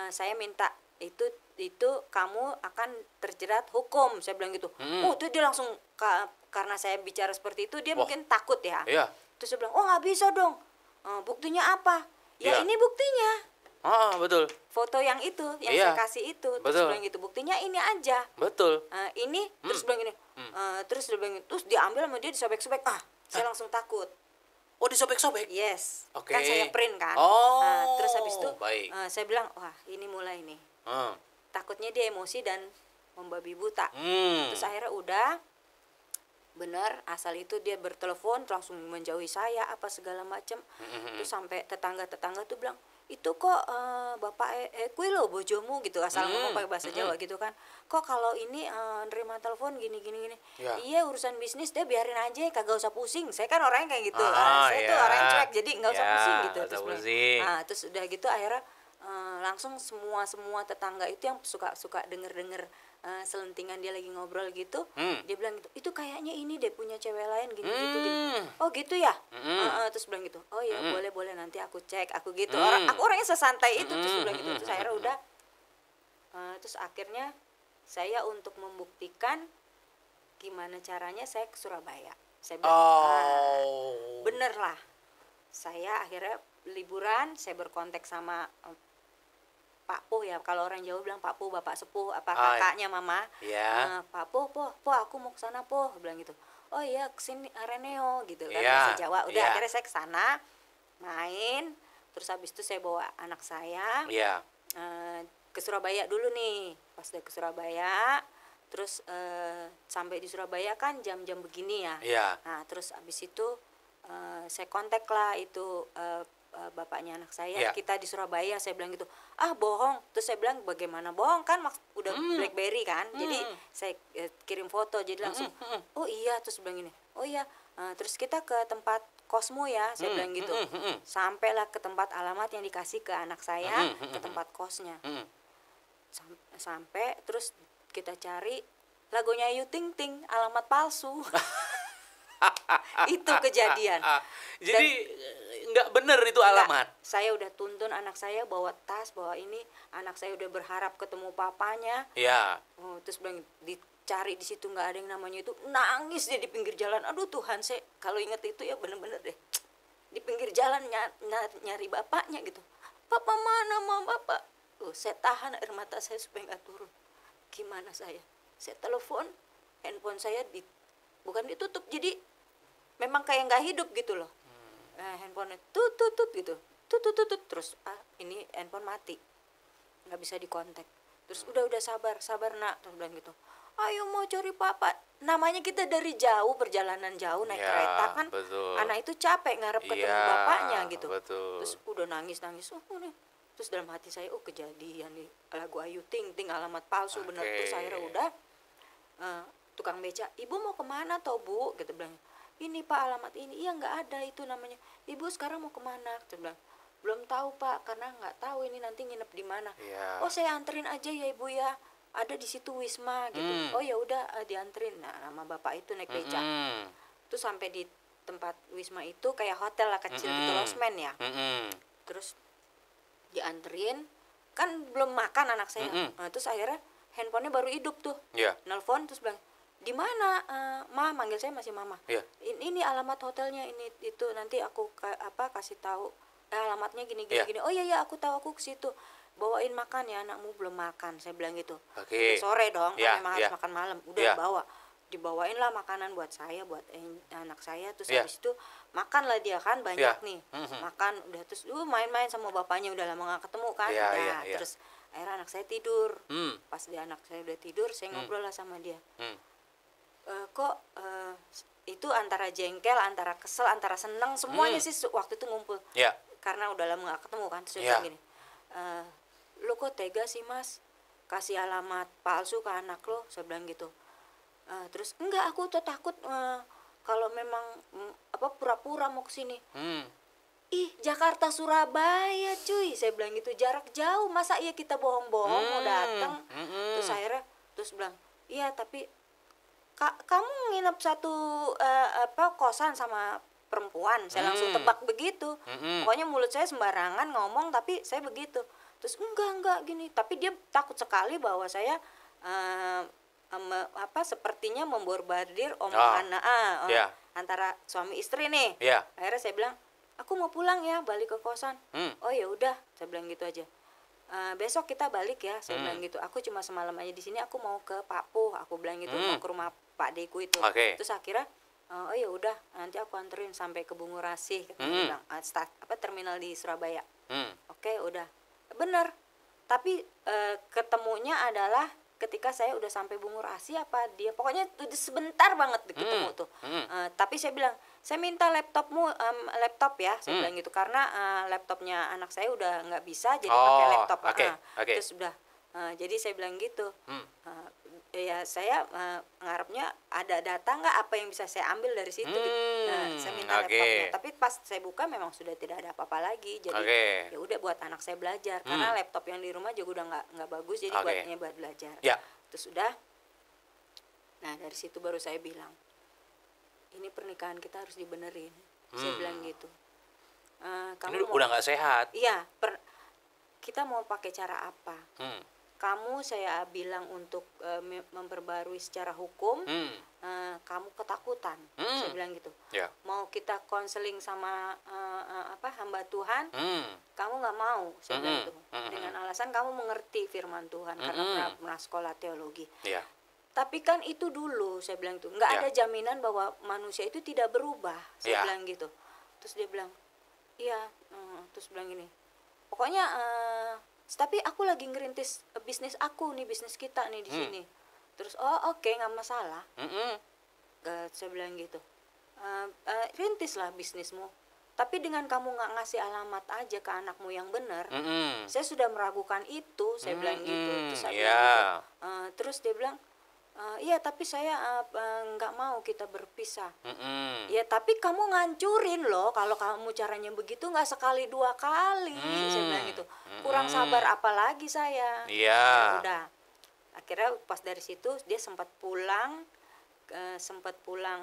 saya minta itu kamu akan terjerat hukum, saya bilang gitu. Itu dia langsung karena saya bicara seperti itu dia mungkin takut ya. Terus saya bilang, nggak bisa dong, buktinya apa? Ya ini buktinya. Betul. Foto yang itu yang saya kasih itu, terus bilang gitu, buktinya ini aja. Betul. Ini terus bilang gini, terus dia bilang, terus diambil sama dia disobek-sobek. Saya langsung takut. Oh, disobek-sobek? Yes. Oke. Kan saya print kan. Terus habis itu saya bilang, wah ini mulai nih. Takutnya dia emosi dan membabi buta. Terus akhirnya udah bener, asal itu dia bertelepon langsung menjauhi saya apa segala macam. Terus sampai tetangga tuh bilang, itu kok bapak kue lo bojomu gitu, asal ngomong pakai bahasa Jawa gitu kan, kok kalau ini nerima telepon gini iya urusan bisnis dia biarin aja, kagak usah pusing. Saya kan orangnya kayak gitu, saya tuh orang cuek, jadi nggak usah pusing gitu. Terus udah gitu akhirnya langsung semua tetangga itu yang suka denger selentingan dia lagi ngobrol gitu, dia bilang gitu, itu kayaknya ini deh punya cewek lain gini. Oh gitu ya. Terus bilang gitu, oh ya boleh nanti aku cek, aku gitu. Aku orangnya sesantai itu. Terus bilang gitu. Terus akhirnya udah terus akhirnya saya untuk membuktikan gimana caranya saya ke Surabaya, saya bilang bener lah, saya akhirnya liburan, saya berkontak sama Pak Po ya, kalau orang Jawa bilang Pak Po, bapak sepuh apa kakaknya mama. Pak Po aku mau ke sana Po, bilang gitu. Oh iya kesini Reneo gitu kan, bahasa Jawa. Udah akhirnya saya ke sana main, terus habis itu saya bawa anak saya ke Surabaya dulu nih. Pas udah ke Surabaya, terus sampai di Surabaya kan jam-jam begini ya. Nah terus habis itu saya kontak lah itu bapaknya anak saya, Ya. kita di Surabaya. Saya bilang gitu, bohong. Terus saya bilang, bagaimana bohong, kan udah BlackBerry kan, jadi saya kirim foto, jadi langsung oh iya. Terus bilang gini, oh iya, terus kita ke tempat kosmu ya, saya bilang gitu. Sampailah ke tempat alamat yang dikasih ke anak saya, ke tempat kosnya. Sampai terus kita cari, lagunya Ayu Ting Ting, alamat palsu. Itu kejadian. Jadi nggak bener itu alamat. Enggak, saya udah tuntun anak saya bawa tas, bawa ini. Anak saya udah berharap ketemu papanya. Ya. Terus bilang dicari di situ nggak ada yang namanya itu. Nangis dia di pinggir jalan. Aduh Tuhan, saya kalau inget itu ya bener-bener deh. Di pinggir jalan nyari bapaknya gitu. Papa mana, mama, bapak? Saya tahan air mata saya supaya nggak turun. Gimana saya? Saya telepon, handphone saya bukan ditutup, jadi memang kayak nggak hidup gitu loh. Handphonenya tut gitu, tut terus ini handphone mati, nggak bisa dikontak. Terus udah sabar nak, terus bilang gitu, ayo mau cari papa. Namanya kita dari jauh, perjalanan jauh naik kereta kan, betul. anak itu capek ngarep ketemu bapaknya gitu. Betul. Terus udah nangis terus dalam hati saya, kejadian nih, lagu Ayu Ting Ting alamat palsu bener. Terus akhirnya udah tukang beca, ibu mau kemana toh bu, gitu bilang, ini pak alamat ini. Iya nggak ada itu namanya. Ibu sekarang mau kemana? Gitu bilang, belum tahu pak, karena nggak tahu ini nanti nginep di mana. Oh saya anterin aja ya ibu ya, ada di situ Wisma gitu. Oh ya udah, dianterin. Nah nama bapak itu naik beca. Terus sampai di tempat Wisma itu kayak hotel lah kecil gitu, losmen ya. Terus dianterin, kan belum makan anak saya. Terus akhirnya handphonenya baru hidup tuh. Nelpon terus bilang, di mana, ma, manggil saya masih mama. Ini alamat hotelnya, ini itu, nanti aku kasih tahu alamatnya gini. Oh iya aku tahu, aku ke situ. Bawain makan ya, anakmu belum makan, saya bilang gitu. Udah sore dong, kan memang harus makan malam. Udah dibawain lah makanan buat saya, buat anak saya. Terus habis itu makan lah dia kan, banyak nih. Makan udah, terus main-main sama bapaknya, udah lama gak ketemu kan. Terus akhirnya anak saya tidur. Pas anak saya udah tidur, saya ngobrol lah sama dia. Kok itu antara jengkel, antara kesel, antara seneng, semuanya sih waktu itu ngumpul. Karena udah lama gak ketemu kan. Terus dia bilang gini, lo kok tega sih mas kasih alamat palsu ke anak lo, saya bilang gitu. Terus enggak, aku tuh takut kalau memang pura-pura mau kesini. Ih Jakarta Surabaya cuy, saya bilang gitu, jarak jauh, masa iya kita bohong-bohong mau datang. Terus akhirnya bilang, iya tapi kamu nginep satu kosan sama perempuan. Saya langsung tebak begitu. Pokoknya mulut saya sembarangan ngomong, tapi saya begitu. Terus enggak gini, tapi dia takut sekali bahwa saya sepertinya memborbardir omongan antara suami istri nih. Akhirnya saya bilang, aku mau pulang ya, balik ke kosan. Oh ya udah, saya bilang gitu aja. Besok kita balik ya, saya bilang gitu. Aku cuma semalam aja di sini, aku mau ke Pak Puh, aku bilang gitu, mau ke rumah Pak Deku itu. Terus akhirnya oh ya udah, nanti aku anterin sampai ke Bungurasih, bilang, terminal di Surabaya. Oke, udah. Bener. Tapi ketemunya adalah ketika saya udah sampai Bungurasih dia pokoknya sebentar banget ketemu tuh. Tapi saya bilang, saya minta laptop ya, saya bilang gitu, karena laptopnya anak saya udah nggak bisa, jadi pakai laptop. Terus udah, jadi saya bilang gitu, ya saya ngarepnya ada data nggak, apa yang bisa saya ambil dari situ gitu. Nah, saya minta laptopnya, tapi pas saya buka memang sudah tidak ada apa-apa lagi. Jadi ya udah buat anak saya belajar, karena laptop yang di rumah juga udah nggak bagus, jadi buat belajar. Terus udah, nah dari situ baru saya bilang, ini pernikahan kita harus dibenerin. Saya bilang gitu. Kamu ini udah nggak sehat. Iya, kita mau pakai cara apa? Kamu saya bilang untuk memperbarui secara hukum, kamu ketakutan. Saya bilang gitu. Mau kita konseling sama hamba Tuhan, kamu nggak mau. Saya bilang gitu. Dengan alasan kamu mengerti firman Tuhan karena pernah sekolah teologi. Tapi kan itu dulu, saya bilang itu nggak ada jaminan bahwa manusia itu tidak berubah. Saya bilang gitu. Terus dia bilang, iya. Terus bilang gini, pokoknya tapi aku lagi ngerintis bisnis aku nih, bisnis kita nih di sini. Terus oke, nggak masalah. Saya bilang gitu, rintislah bisnismu. Tapi dengan kamu nggak ngasih alamat aja ke anakmu yang benar, Mm-mm. saya sudah meragukan itu, saya bilang gitu. Terus saya bilang Iya. gitu. Terus dia bilang, iya tapi saya nggak mau kita berpisah. Mm-mm. Ya tapi kamu ngancurin loh kalau kamu caranya begitu, nggak sekali dua kali, saya bilang gitu. Kurang sabar apalagi saya. Iya. Ya udah. Akhirnya pas dari situ dia sempat pulang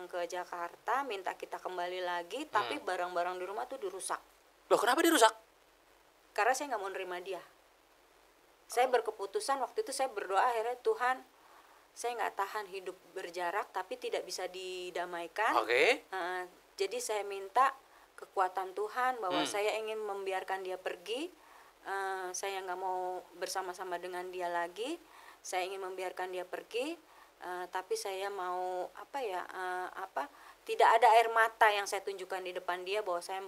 ke Jakarta, minta kita kembali lagi, tapi barang-barang di rumah tuh dirusak. Loh, kenapa dirusak? Karena saya nggak mau nerima dia. Saya berkeputusan waktu itu, saya berdoa akhirnya, Tuhan, saya nggak tahan hidup berjarak tapi tidak bisa didamaikan. Oke. Jadi saya minta kekuatan Tuhan bahwa saya ingin membiarkan dia pergi. Saya nggak mau bersama-sama dengan dia lagi. Saya ingin membiarkan dia pergi. Tapi saya mau tidak ada air mata yang saya tunjukkan di depan dia bahwa saya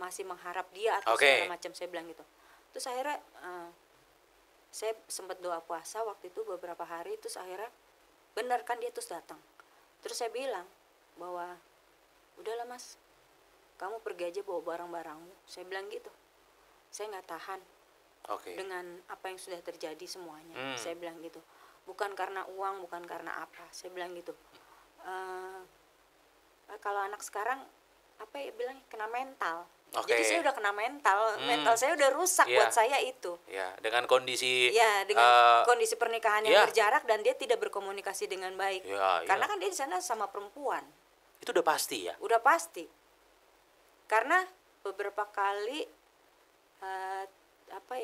masih mengharap dia atau segala macam, saya bilang gitu. Terus akhirnya saya sempat doa puasa waktu itu beberapa hari, terus akhirnya benar kan dia terus datang. Terus saya bilang bahwa udahlah mas, kamu pergi aja bawa barang-barangmu, saya bilang gitu. Saya nggak tahan dengan apa yang sudah terjadi semuanya. Saya bilang gitu, bukan karena uang, bukan karena apa, saya bilang gitu. Kalau anak sekarang bilangnya kena mental. Jadi saya udah kena mental saya udah rusak buat saya itu. Ya, dengan kondisi kondisi pernikahan yang berjarak dan dia tidak berkomunikasi dengan baik. Karena kan dia di sana sama perempuan. Itu udah pasti ya? Udah pasti. Karena beberapa kali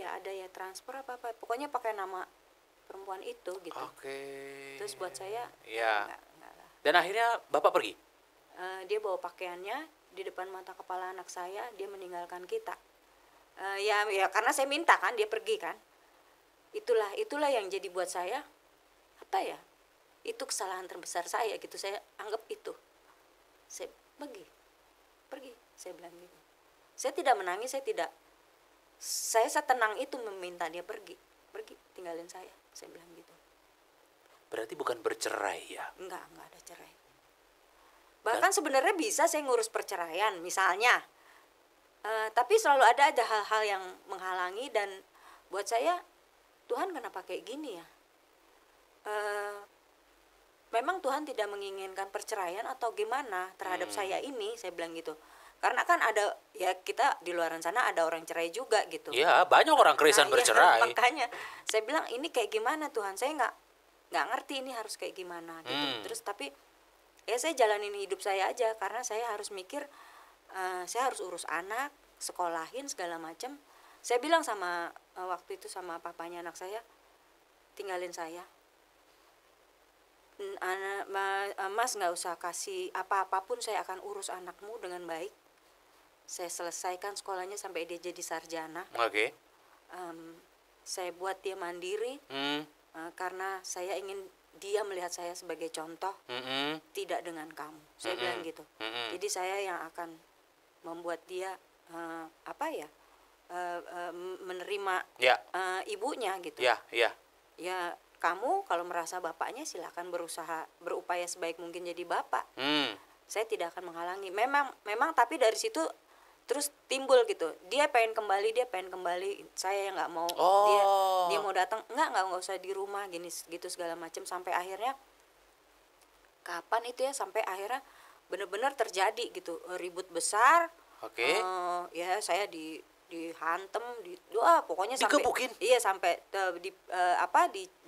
ada ya transfer pokoknya pakai nama perempuan itu gitu. Terus buat saya enggak lah. Dan akhirnya Bapak pergi? Dia bawa pakaiannya di depan mata kepala anak saya, dia meninggalkan kita. Ya karena saya minta kan dia pergi kan. Itulah yang jadi buat saya itu kesalahan terbesar saya gitu. Saya anggap itu. Saya pergi, saya bilang gitu. Saya tidak menangis, saya setenang itu meminta dia pergi, tinggalin saya bilang gitu. Berarti bukan bercerai ya? Enggak ada cerai. Bahkan sebenarnya bisa saya ngurus perceraian misalnya, tapi selalu ada hal-hal yang menghalangi. Dan buat saya, Tuhan kenapa kayak gini ya? Memang Tuhan tidak menginginkan perceraian atau gimana terhadap saya ini, saya bilang gitu. Karena kan ada ya, kita di luaran sana ada orang cerai juga gitu. Iya, banyak orang Kristen bercerai. Makanya saya bilang ini kayak gimana Tuhan, saya nggak ngerti ini harus kayak gimana gitu. Terus tapi ya saya jalanin hidup saya aja karena saya harus mikir, saya harus urus anak, sekolahin segala macam. Saya bilang sama waktu itu sama papanya anak saya, tinggalin saya. Mas nggak usah kasih apapun, saya akan urus anakmu dengan baik. Saya selesaikan sekolahnya sampai dia jadi sarjana. Saya buat dia mandiri karena saya ingin dia melihat saya sebagai contoh, tidak dengan kamu. Saya bilang gitu. Jadi saya yang akan membuat dia menerima ibunya gitu. Ya kamu kalau merasa bapaknya silakan berupaya sebaik mungkin jadi bapak. Saya tidak akan menghalangi. Memang tapi dari situ terus timbul gitu. Dia pengen kembali, saya yang nggak mau. Dia mau datang, nggak usah di rumah gini gitu segala macam, sampai akhirnya kapan itu ya, sampai akhirnya benar-benar terjadi gitu ribut besar. Ya saya dihantem, pokoknya sampai dikebukin. Iya, sampai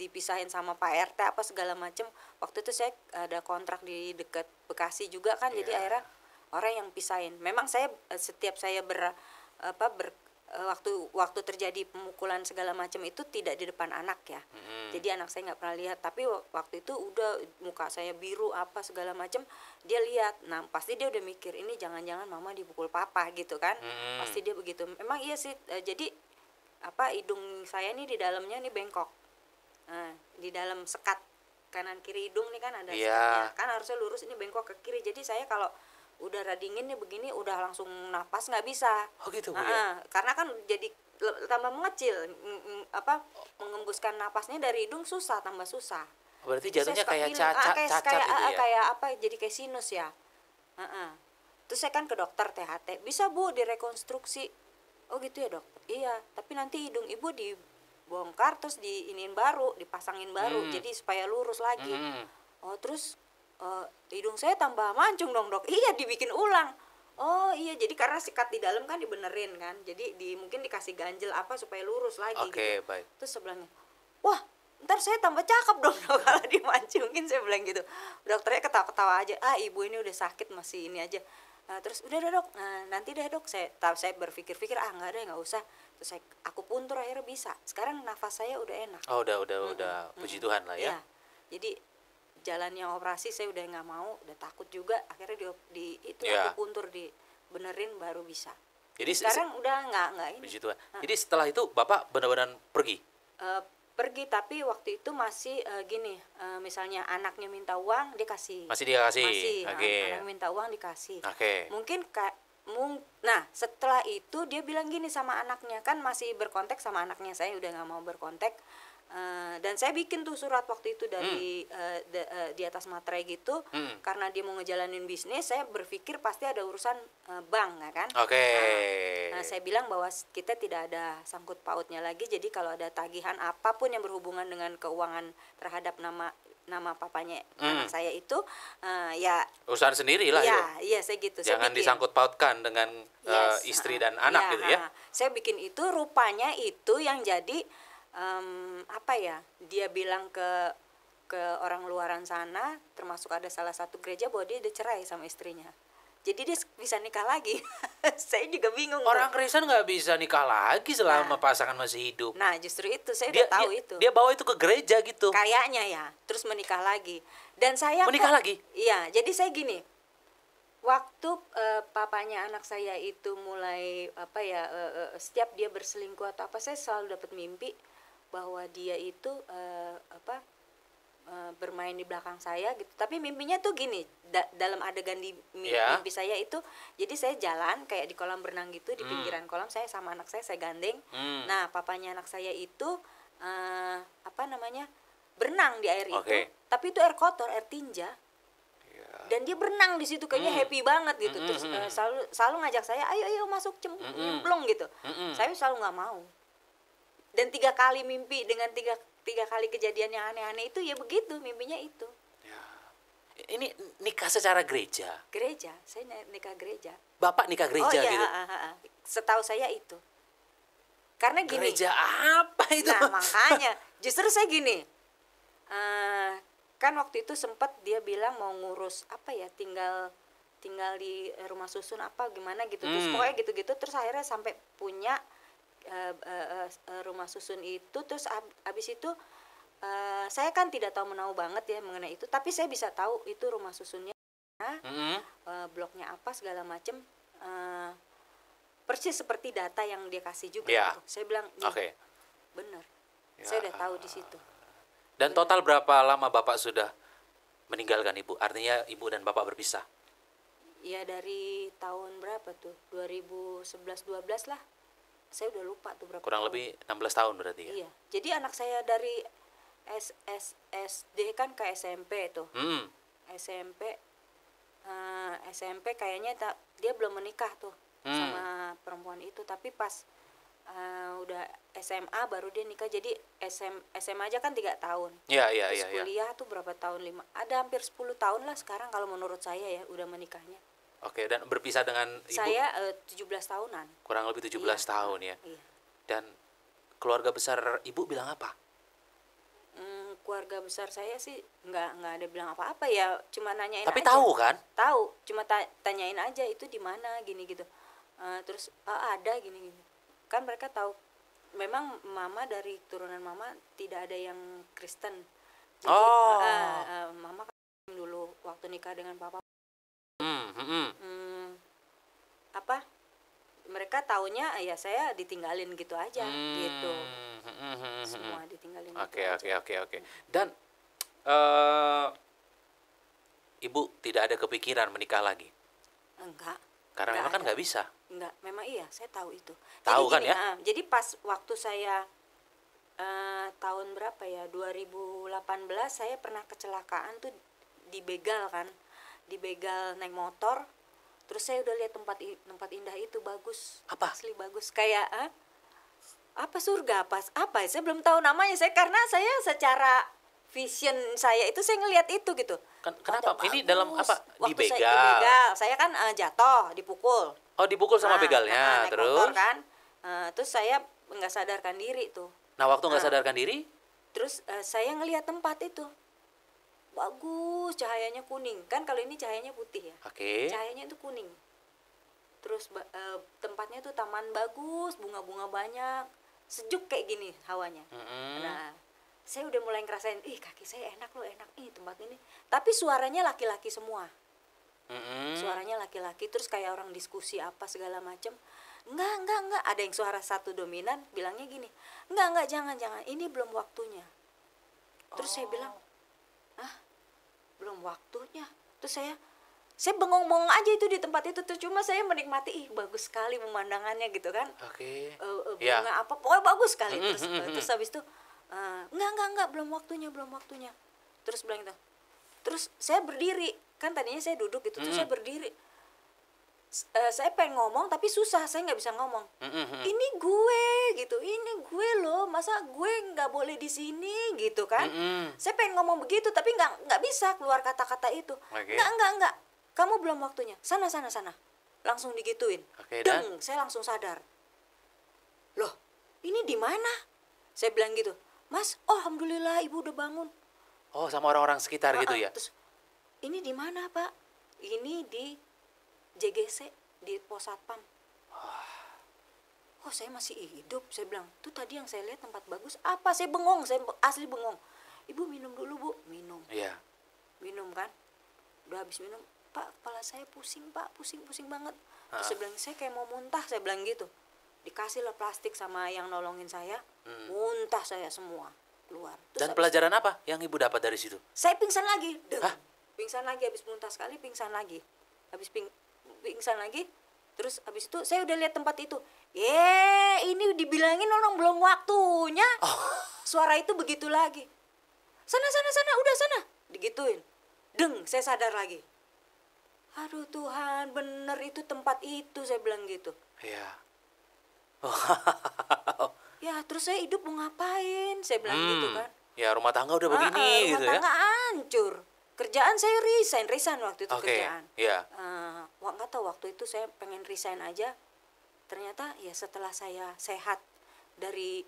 dipisahin sama Pak RT segala macam. Waktu itu saya ada kontrak di dekat Bekasi juga kan, jadi akhirnya orang yang pisahin. Memang saya setiap saya waktu terjadi pemukulan segala macam itu tidak di depan anak ya. Jadi anak saya nggak pernah lihat, tapi waktu itu udah muka saya biru segala macam, dia lihat. Nah pasti dia udah mikir ini jangan-jangan mama dipukul papa gitu kan. Pasti dia begitu. Memang iya sih, jadi hidung saya nih di dalamnya nih bengkok. Di dalam sekat kanan kiri hidung nih kan ada sekatnya. Kan harusnya lurus, ini bengkok ke kiri. Jadi saya kalau udara dingin nih begini udah langsung napas nggak bisa. Gitu Bu ya? Karena kan jadi tambah mengecil, mengembuskan napasnya dari hidung tambah susah. Berarti jatuhnya kayak cacat gitu ya? Jadi kayak sinus ya. Terus saya kan ke dokter THT, bisa Bu direkonstruksi. Oh gitu ya dok, iya, tapi nanti hidung ibu dibongkar terus diinin baru, dipasangin baru, jadi supaya lurus lagi. Oh terus hidung saya tambah mancung dong dok. Iya, dibikin ulang. Oh iya, jadi karena sikat di dalam kan dibenerin kan, jadi mungkin dikasih ganjel apa supaya lurus lagi Oke, gitu. baik. Terus sebelahnya, wah ntar saya tambah cakep dong dok kalau dimancungin, saya bilang gitu. Dokternya ketawa-ketawa aja, ibu ini udah sakit masih ini aja. Terus udah deh dok, nanti deh dok, saya berpikir-pikir nggak deh, nggak usah. Terus aku puntur, akhirnya bisa. Sekarang nafas saya udah enak. Oh, udah puji Tuhan lah ya. Iya. Jadi jalannya operasi saya udah nggak mau, udah takut juga, akhirnya aku puntur, dibenerin baru bisa. Jadi sekarang udah nggak ini. Puji Tuhan. Jadi setelah itu Bapak benar-benar pergi? Pergi, tapi waktu itu masih gini, misalnya anaknya minta uang dia kasih. Masih dia kasih. Masih. Okay. Anak minta uang dikasih. Okay. Mungkin nah setelah itu dia bilang gini sama anaknya, kan masih berkontak sama anaknya, saya udah nggak mau berkontak. Dan saya bikin tuh surat waktu itu dari di atas materai gitu, karena dia mau ngejalanin bisnis, saya berpikir pasti ada urusan bank, ya kan? Oke. Nah, saya bilang bahwa kita tidak ada sangkut pautnya lagi, jadi kalau ada tagihan apapun yang berhubungan dengan keuangan terhadap nama papanya anak saya itu, ya urusan sendiri lah ya, itu. Iya, saya gitu. Jangan disangkut pautkan dengan istri dan anak gitu ya. Saya bikin itu, rupanya itu yang jadi dia bilang ke orang luaran sana, termasuk ada salah satu gereja, bahwa dia udah cerai sama istrinya, jadi dia bisa nikah lagi. Saya juga bingung. Orang Kristen nggak bisa nikah lagi selama pasangan masih hidup. Nah justru itu saya udah tahu itu. Dia bawa itu ke gereja gitu. Kayaknya ya, terus menikah lagi. Dan saya menikah lagi? Iya, jadi saya gini. Waktu papanya anak saya itu mulai setiap dia berselingkuh atau apa, saya selalu dapat mimpi bahwa dia itu bermain di belakang saya gitu. Tapi mimpinya tuh gini, dalam adegan di mimpi saya itu, jadi saya jalan kayak di kolam berenang gitu, di pinggiran kolam, saya sama anak saya gandeng. Nah papanya anak saya itu berenang di air itu, tapi itu air kotor, air tinja. Dan dia berenang di situ kayaknya happy banget gitu. Terus selalu ngajak saya, ayo masuk cemplung gitu. Saya selalu nggak mau. Dan 3 kali mimpi dengan tiga kali kejadian yang aneh-aneh itu, ya begitu mimpinya itu. Ya. Ini nikah secara gereja? Gereja, saya nikah gereja. Bapak nikah gereja gitu? Setahu saya itu. Karena gini. Gereja apa itu? Nah makanya, justru saya gini. Kan waktu itu sempat dia bilang mau ngurus tinggal di rumah susun apa gimana gitu. Terus pokoknya gitu-gitu, terus akhirnya sampai punya rumah susun itu. Terus abis itu saya kan tidak tahu menahu banget ya mengenai itu, tapi saya bisa tahu itu rumah susunnya bloknya apa segala macem, persis seperti data yang dia kasih juga gitu. Saya bilang bener, saya udah tahu di situ. Dan total berapa lama Bapak sudah meninggalkan Ibu? Artinya Ibu dan Bapak berpisah? Ya dari tahun berapa tuh, 2011-12 lah. Saya udah lupa tuh berapa kurang tahun. Lebih 16 tahun berarti ya? Iya, jadi anak saya dari SD kan ke SMP tuh. SMP kayaknya dia belum menikah tuh sama perempuan itu. Tapi pas udah SMA baru dia nikah. Jadi SMA aja kan 3 tahun. Terus kuliah tuh berapa tahun, ada hampir 10 tahun lah sekarang kalau menurut saya ya udah menikahnya. Oke, dan berpisah dengan Ibu? Saya 17 tahunan. Kurang lebih 17 tahun ya. Iya. Dan keluarga besar Ibu bilang apa? Keluarga besar saya sih nggak ada bilang apa-apa ya, cuma nanyain. Tapi aja. Tahu kan? Tahu, cuma tanyain aja itu di mana gini gitu. Terus ada gini. Kan mereka tahu. Memang mama dari turunan mama tidak ada yang Kristen. Jadi, mama kan dulu waktu nikah dengan papa. Mereka taunya ya saya ditinggalin gitu aja gitu. Semua ditinggalin. Oke. Dan Ibu tidak ada kepikiran menikah lagi? Enggak. Karena memang kan nggak bisa. Enggak, memang iya, saya tahu itu. Tahu jadi kan ya? Jadi pas waktu saya tahun berapa ya, 2018 saya pernah kecelakaan tuh, dibegal naik motor. Terus saya udah lihat tempat indah itu bagus. Apa? Asli bagus. Kayak apa surga apa ya? Saya belum tahu namanya. Karena saya secara vision saya itu saya ngelihat itu gitu. Kenapa? Waduh, Ini bagus. dalam apa? Waktu Dibegal. saya dibegal. Saya kan jatuh, dipukul. Oh, dipukul sama begalnya, naik terus? motor kan. Terus saya nggak sadarkan diri tuh. Nah, waktu nggak sadarkan diri, Terus saya ngelihat tempat itu. Bagus, cahayanya kuning. Kan kalau ini cahayanya putih ya. oke. Cahayanya itu kuning. Terus tempatnya tuh taman bagus, bunga-bunga banyak. Sejuk kayak gini hawanya. Nah, saya udah mulai ngerasain, kaki saya enak loh, enak tempat ini. Tapi suaranya laki-laki semua. Suaranya laki-laki, terus kayak orang diskusi apa segala macem. Enggak, ada yang suara satu dominan bilangnya gini, enggak, jangan, ini belum waktunya. Terus saya bilang, belum waktunya. Terus saya bengong-bengong aja itu di tempat itu tuh, cuma saya menikmati, bagus sekali pemandangannya gitu kan. Oke. Bunga apa, pokoknya bagus sekali. Terus habis itu, enggak, belum waktunya. Terus bilang gitu. Terus saya berdiri, kan tadinya saya duduk gitu, terus saya berdiri. Saya pengen ngomong tapi susah, saya nggak bisa ngomong. Ini gue loh, masa gue nggak boleh di sini gitu kan? Saya pengen ngomong begitu tapi nggak bisa keluar kata-kata itu. Oke. Enggak, kamu belum waktunya. Sana, langsung digituin. Oke, Deng, saya langsung sadar. Loh, ini di mana? Saya bilang gitu, Mas, alhamdulillah ibu udah bangun. Oh, sama orang-orang sekitar gitu ya? Terus, ini di mana Pak? Ini di JGC, di pos satpam. Oh, saya masih hidup. Saya bilang, tuh tadi yang saya lihat tempat bagus. Apa? Saya bengong, saya asli bengong. Ibu minum dulu Bu. Minum. Iya. Minum kan. Udah habis minum, Pak, kepala saya pusing Pak, pusing banget. Terus saya bilang, saya kayak mau muntah, saya bilang gitu. Dikasih lah plastik sama yang nolongin saya. Muntah saya semua keluar. Terus Dan pelajaran apa yang ibu dapat dari situ? saya pingsan lagi. Pingsan lagi, habis muntah sekali pingsan lagi. Habis pingsan lagi. Terus habis itu saya udah lihat tempat itu. Ini dibilangin orang belum waktunya. Suara itu begitu lagi. Sana, udah sana. Digituin. Deng, saya sadar lagi. Aduh Tuhan, bener itu tempat itu, saya bilang gitu. Iya. Ya, terus saya hidup mau ngapain? Saya bilang gitu kan. Ya, rumah tangga udah begini gitu ya. Rumah tangga hancur. Kerjaan saya resign waktu itu. Oke, kerjaan. iya. Nggak tahu waktu itu saya pengen resign aja. Ternyata ya setelah saya sehat dari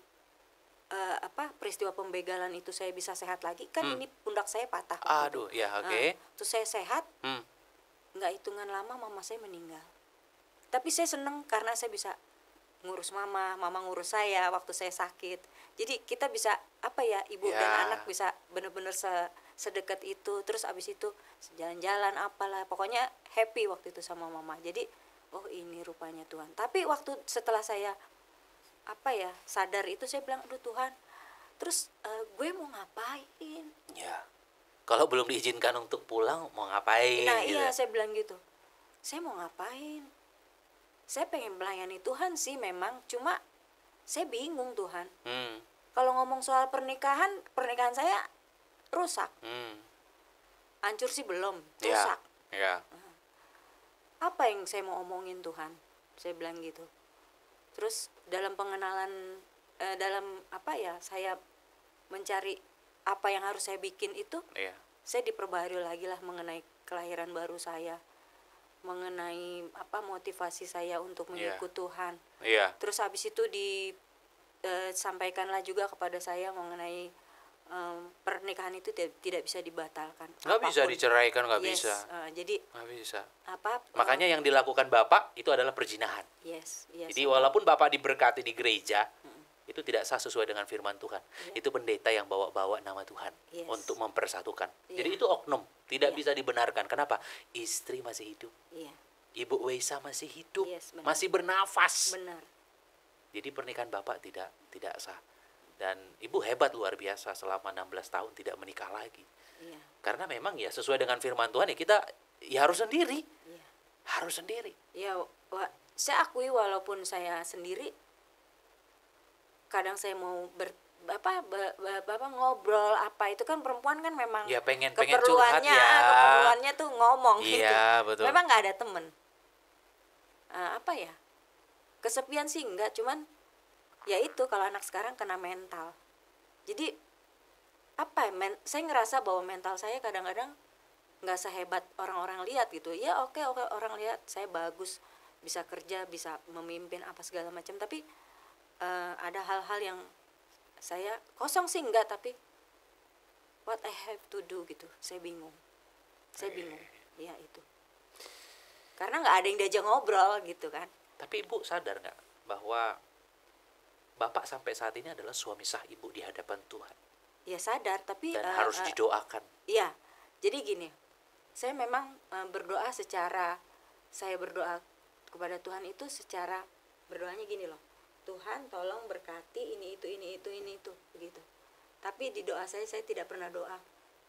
peristiwa pembegalan itu, saya bisa sehat lagi. Kan ini pundak saya patah. Aduh, ya oke. Terus saya sehat. Nggak hitungan lama mama saya meninggal. Tapi saya seneng karena saya bisa ngurus mama ngurus saya waktu saya sakit. Jadi kita bisa ibu dan anak bisa bener-bener sedekat itu. Terus abis itu jalan-jalan apalah, pokoknya happy waktu itu sama mama. Jadi ini rupanya Tuhan. Tapi waktu setelah saya sadar itu, saya bilang, aduh Tuhan, terus gue mau ngapain? Ya, kalau belum diizinkan untuk pulang mau ngapain? Nah gitu. iya, saya bilang gitu, saya mau ngapain? Saya pengen melayani Tuhan sih memang, cuma saya bingung Tuhan. Kalau ngomong soal pernikahan saya rusak. Hancur sih belum, rusak. Ya. Apa yang saya mau omongin Tuhan? Saya bilang gitu. Terus dalam pengenalan, saya mencari apa yang harus saya bikin itu, saya diperbaharui lagi lah mengenai kelahiran baru saya, mengenai motivasi saya untuk mengikut Tuhan. Terus habis itu disampaikanlah juga kepada saya mengenai pernikahan itu tidak bisa dibatalkan. Nggak bisa diceraikan, nggak bisa. Jadi nggak bisa. Makanya yang dilakukan Bapak itu adalah perzinahan. Yes. Jadi walaupun Bapak diberkati di gereja, itu tidak sah sesuai dengan firman Tuhan. Itu pendeta yang bawa-bawa nama Tuhan untuk mempersatukan. Jadi itu oknum, tidak bisa dibenarkan. Kenapa? Istri masih hidup. Ibu Weisa masih hidup, masih bernafas. Benar. Jadi pernikahan Bapak tidak sah. Dan Ibu hebat luar biasa, selama 16 tahun tidak menikah lagi. Karena memang ya sesuai dengan firman Tuhan, kita harus sendiri. Harus sendiri. Ya, saya akui walaupun saya sendiri, kadang saya mau ngobrol itu kan perempuan kan memang pengen curhat ya. Keperluannya tuh ngomong gitu. Betul. Memang nggak ada temen. apa ya, kesepian sih enggak, cuman ya itu kalau anak sekarang kena mental. Jadi apa ya, saya ngerasa bahwa mental saya kadang-kadang nggak sehebat orang-orang lihat gitu. Ya oke, orang lihat saya bagus, bisa kerja, bisa memimpin apa segala macam, tapi ada hal-hal yang saya kosong sih enggak, tapi what I have to do gitu, saya bingung ya itu, karena nggak ada yang diajak ngobrol gitu kan. Tapi Ibu sadar nggak bahwa Bapak sampai saat ini adalah suami sah Ibu di hadapan Tuhan? Ya sadar, tapi Dan harus didoakan. iya, jadi gini, saya memang berdoa saya berdoa kepada Tuhan itu secara berdoanya gini loh, Tuhan tolong berkati ini itu begitu. Tapi di doa saya tidak pernah doa,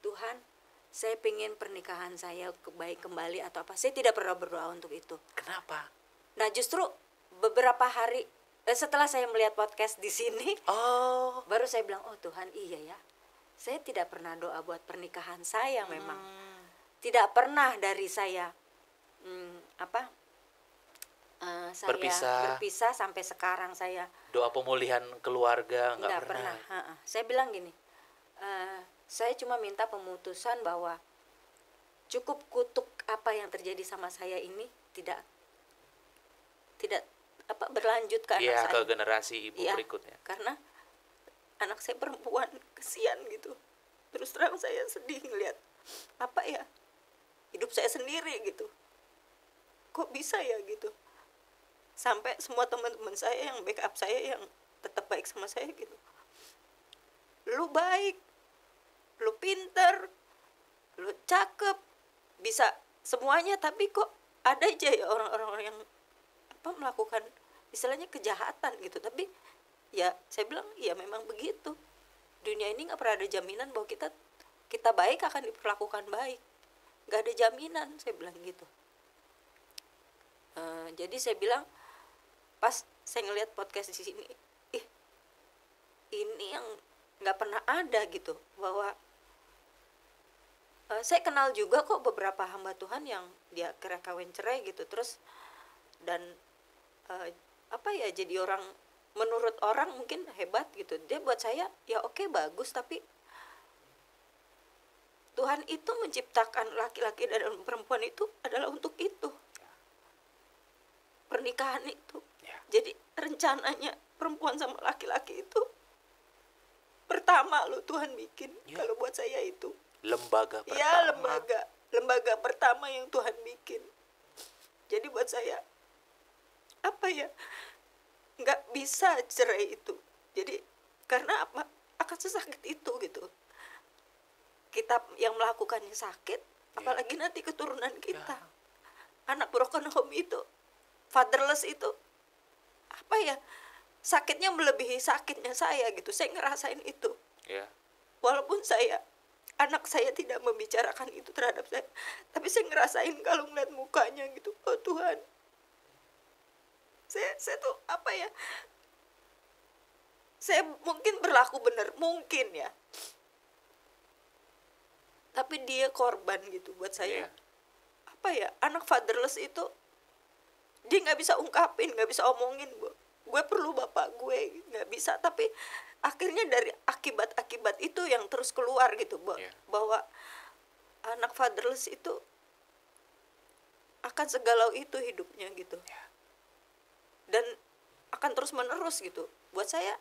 Tuhan saya pengen pernikahan saya baik kembali atau apa. Saya tidak pernah berdoa untuk itu. Kenapa? Nah justru beberapa hari setelah saya melihat podcast di sini, baru saya bilang, oh Tuhan, iya ya, saya tidak pernah doa buat pernikahan saya. Memang tidak pernah dari saya saya berpisah sampai sekarang. Saya doa pemulihan keluarga nggak pernah. Saya bilang gini, saya cuma minta pemutusan bahwa cukup kutuk apa yang terjadi sama saya ini tidak berlanjut ke anak saya, ke generasi Ibu berikutnya. Karena anak saya perempuan, kesian gitu. Terus terang saya sedih ngelihat hidup saya sendiri gitu, kok bisa ya gitu. Sampai semua teman-teman saya yang backup saya yang tetap baik sama saya gitu, lu baik, lu pinter, lu cakep, bisa semuanya, tapi kok ada aja ya orang-orang yang melakukan istilahnya kejahatan gitu. Tapi ya saya bilang ya memang begitu, dunia ini nggak pernah ada jaminan bahwa kita baik akan diperlakukan baik, nggak ada jaminan, saya bilang gitu. Jadi saya bilang pas saya ngelihat podcast di sini, ini yang nggak pernah ada gitu, bahwa saya kenal juga kok beberapa hamba Tuhan yang dia kira kawin cerai gitu, terus dan jadi orang, menurut orang mungkin hebat gitu. Dia buat saya ya oke, bagus, tapi Tuhan itu menciptakan laki-laki dan perempuan itu adalah untuk itu, pernikahan itu. Jadi rencananya perempuan sama laki-laki itu pertama lo Tuhan bikin. Kalau buat saya itu lembaga pertama. Ya lembaga pertama yang Tuhan bikin. Jadi buat saya nggak bisa cerai itu. Jadi karena apa? Akan sesakit itu gitu. Kita yang melakukannya sakit, apalagi nanti keturunan kita. Anak broken home itu, fatherless itu, sakitnya melebihi sakitnya saya gitu. Saya ngerasain itu. Walaupun anak saya tidak membicarakan itu terhadap saya, tapi saya ngerasain kalau ngeliat mukanya gitu. Oh Tuhan, saya tuh saya mungkin berlaku benar, mungkin ya, tapi dia korban gitu buat saya. Anak fatherless itu dia nggak bisa ungkapin, nggak bisa omongin, gue perlu bapak gue, nggak bisa. Tapi akhirnya dari akibat itu yang terus keluar gitu, bahwa anak fatherless itu akan segalau itu hidupnya gitu, dan akan terus menerus gitu. Buat saya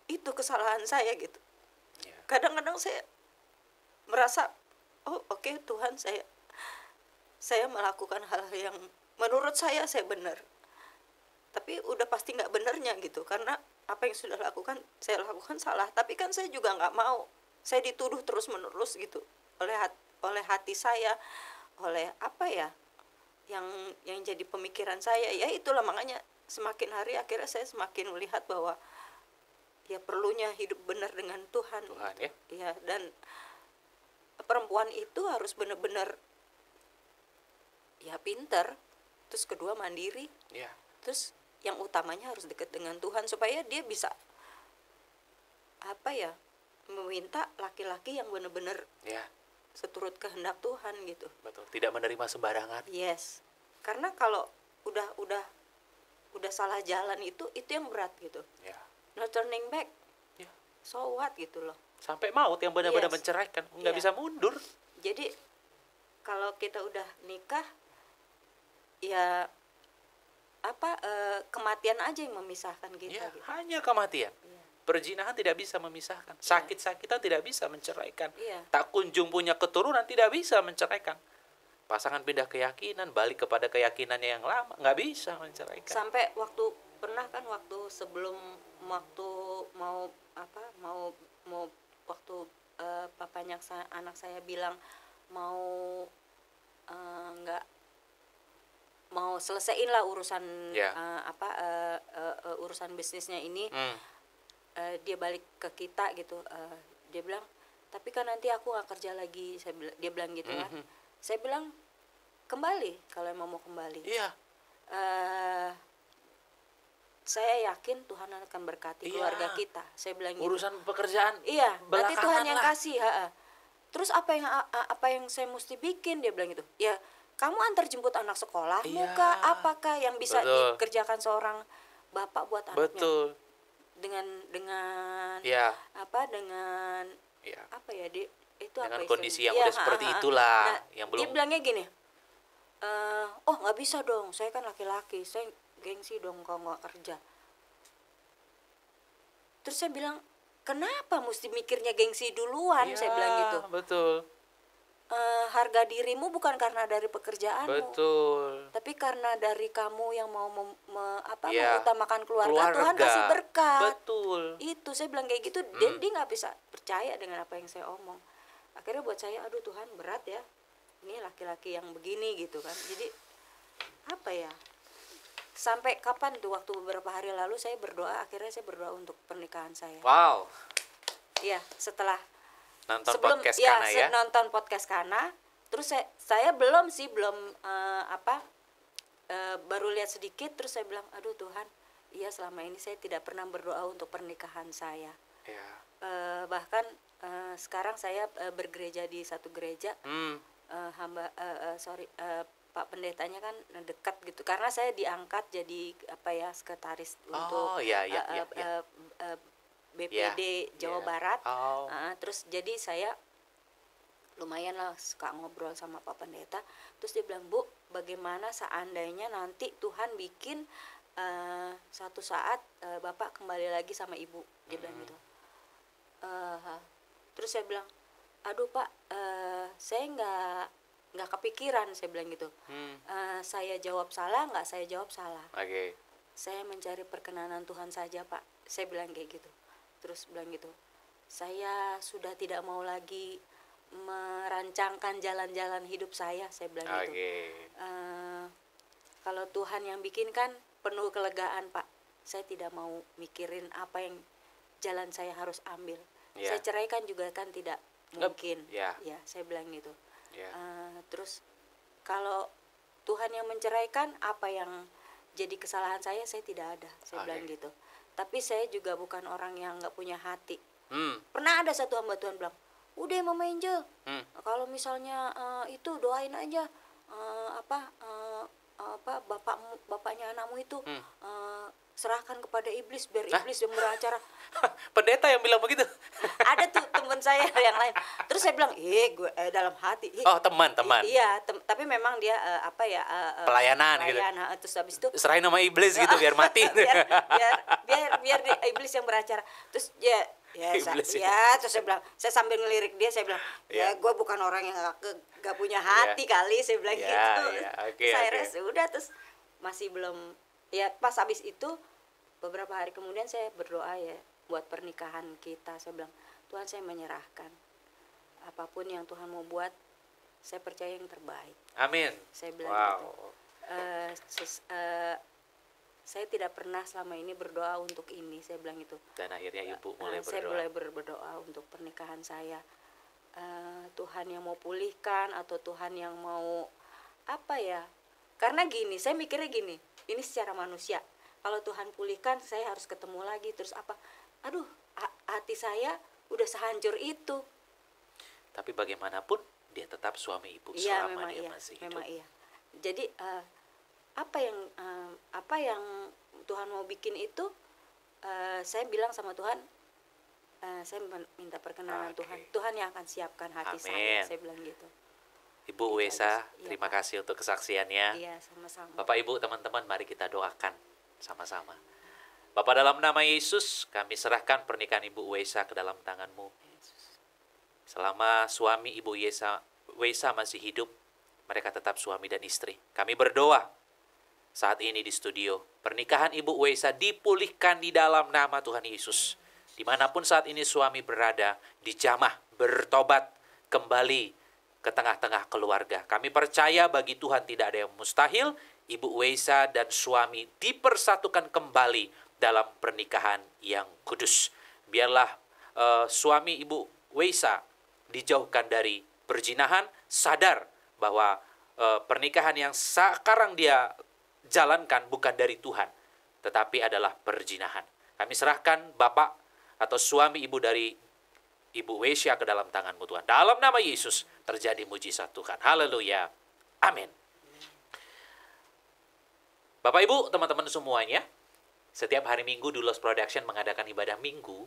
itu kesalahan saya gitu. Kadang-kadang saya merasa oke, Tuhan, saya melakukan hal yang menurut saya benar, tapi udah pasti nggak benernya gitu, karena apa yang saya lakukan salah. Tapi kan saya juga nggak mau saya dituduh terus menerus gitu oleh hati saya, oleh yang jadi pemikiran saya. Ya itulah, makanya semakin hari akhirnya saya semakin melihat bahwa ya perlunya hidup benar dengan Tuhan gitu. Ya, dan perempuan itu harus benar-benar ya pinter, terus kedua mandiri, terus yang utamanya harus dekat dengan Tuhan supaya dia bisa meminta laki-laki yang benar-benar seturut kehendak Tuhan gitu. Betul. Tidak menerima sembarangan. Yes. Karena kalau udah salah jalan itu yang berat gitu. Ya. No turning back. Ya. So what gitu loh. Sampai maut yang benar-benar Yes. menceraikan, nggak Iya. bisa mundur. Jadi kalau kita udah nikah ya kematian aja yang memisahkan kita Ya, gitu. hanya kematian. Iya. Perzinahan tidak bisa memisahkan. Sakit-sakitan tidak bisa menceraikan. Iya. Tak kunjung punya keturunan tidak bisa menceraikan. Pasangan pindah keyakinan, balik kepada keyakinannya yang lama, nggak bisa menceraikan. Sampai waktu sebelum mau waktu papanya anak saya bilang mau nggak mau selesaiin lah urusan Ya. urusan bisnisnya ini. Hmm. Dia balik ke kita gitu, dia bilang tapi kan nanti aku nggak kerja lagi, dia bilang gitu kan. Saya bilang kembali kalau emang mau kembali. Iya. Saya yakin Tuhan akan berkati Iya. keluarga kita, saya bilang gitu. Urusan pekerjaan. Iya, nanti belakangan Tuhan yang lah. kasih. Terus apa yang saya mesti bikin, dia bilang gitu. Ya kamu antar jemput anak sekolah, Iya. muka apakah yang bisa Betul. dikerjakan seorang bapak buat anaknya Betul. dengan Ya. dengan Ya. apa ya itu Dengan apa kondisi istilahnya? yang udah seperti itulah, Nah, yang dia belum. bilangnya gini, oh nggak bisa dong, saya kan laki-laki, saya gengsi dong kalau nggak kerja. Terus saya bilang, kenapa mesti mikirnya gengsi duluan? Saya bilang gitu. Betul. Harga dirimu bukan karena dari pekerjaanmu, Betul. tapi karena dari kamu yang mau Iya. mengutamakan keluarga. Tuhan kasih berkat. Betul. Itu saya bilang kayak gitu, dan dia nggak bisa percaya dengan apa yang saya omong. Akhirnya buat saya, aduh Tuhan berat ya, ini laki-laki yang begini gitu kan. Jadi apa ya, sampai kapan tuh, waktu beberapa hari lalu saya berdoa, akhirnya saya berdoa untuk pernikahan saya. Wow. Iya, setelah Nonton podcast Kana ya. nonton podcast Kana, terus saya belum baru lihat sedikit, terus saya bilang, aduh Tuhan, iya selama ini saya tidak pernah berdoa untuk pernikahan saya. Ya. Bahkan sekarang saya bergereja di satu gereja, Pak pendetanya kan dekat gitu, karena saya diangkat jadi sekretaris untuk iya. BPD Jawa Barat. Oh. Terus jadi saya lumayan lah suka ngobrol sama Pak Pendeta. Terus dia bilang, Bu, bagaimana seandainya nanti Tuhan bikin suatu saat Bapak kembali lagi sama Ibu, dia bilang gitu. Terus saya bilang, aduh Pak, saya nggak kepikiran, saya bilang gitu. Saya jawab salah nggak? Saya jawab salah. Oke. Saya mencari perkenanan Tuhan saja Pak, saya bilang kayak gitu. Terus bilang gitu, saya sudah tidak mau lagi merancangkan jalan-jalan hidup saya bilang gitu. Kalau Tuhan yang bikin kan penuh kelegaan Pak, saya tidak mau mikirin apa yang jalan saya harus ambil. Saya ceraikan juga kan tidak mungkin. Ya, saya bilang gitu. Terus kalau Tuhan yang menceraikan, apa yang jadi kesalahan saya tidak ada, saya bilang gitu. Tapi saya juga bukan orang yang nggak punya hati. Pernah ada satu hamba Tuhan bilang, udah Mama Angel, kalau misalnya itu doain aja bapaknya anakmu itu serahkan kepada iblis, biar iblis yang beracara. Pendeta yang bilang begitu. Ada tuh teman saya yang lain. Terus saya bilang, gue dalam hati. Teman. Iya, tapi memang dia pelayanan gitu. Terus habis itu serahin nama iblis gitu biar mati. biar iblis yang beracara. Terus terus saya bilang, saya sambil ngelirik dia, saya bilang, gue bukan orang yang gak punya hati kali, saya bilang gitu. Saya rasa udah, terus masih belum, ya pas habis itu beberapa hari kemudian saya berdoa ya buat pernikahan kita. Saya bilang, Tuhan, saya menyerahkan apapun yang Tuhan mau buat, saya percaya yang terbaik. Amin. Saya bilang gitu. Saya tidak pernah selama ini berdoa untuk ini, saya bilang itu. Dan akhirnya Ibu mulai berdoa. Saya mulai berdoa untuk pernikahan saya. Tuhan yang mau pulihkan, atau Tuhan yang mau karena gini, saya mikirnya gini, ini secara manusia. Kalau Tuhan pulihkan, saya harus ketemu lagi, terus hati saya udah sehancur itu. Tapi bagaimanapun dia tetap suami ibu Iya, selama memang dia iya, masih memang hidup. iya. Jadi apa yang Tuhan mau bikin itu, saya bilang sama Tuhan, saya minta perkenanan Oke. Tuhan. Tuhan yang akan siapkan hati Amin. saya bilang gitu. Ibu Itu aja Wesa, sih. Iya, terima Pak. kasih untuk kesaksiannya. Iya, sama-sama. Bapak Ibu, teman-teman, mari kita doakan sama-sama. Bapak, dalam nama Yesus, kami serahkan pernikahan Ibu Wesa ke dalam tangan-Mu. Selama suami Ibu Wesa masih hidup, mereka tetap suami dan istri. Kami berdoa saat ini di studio, pernikahan Ibu Wesa dipulihkan di dalam nama Tuhan Yesus. Dimanapun saat ini suami berada, dijamah, bertobat, kembali ke tengah-tengah keluarga. Kami percaya bagi Tuhan tidak ada yang mustahil. Ibu Wesa dan suami dipersatukan kembali dalam pernikahan yang kudus. Biarlah suami Ibu Wesa dijauhkan dari perzinahan, sadar bahwa pernikahan yang sekarang dia jalankan bukan dari Tuhan, tetapi adalah perzinahan. Kami serahkan Bapak atau suami ibu dari Ibu Wesa ke dalam tangan-Mu Tuhan. Dalam nama Yesus terjadi mujizat Tuhan. Haleluya. Amin. Bapak Ibu, teman-teman semuanya, setiap hari Minggu Doulos Production mengadakan ibadah Minggu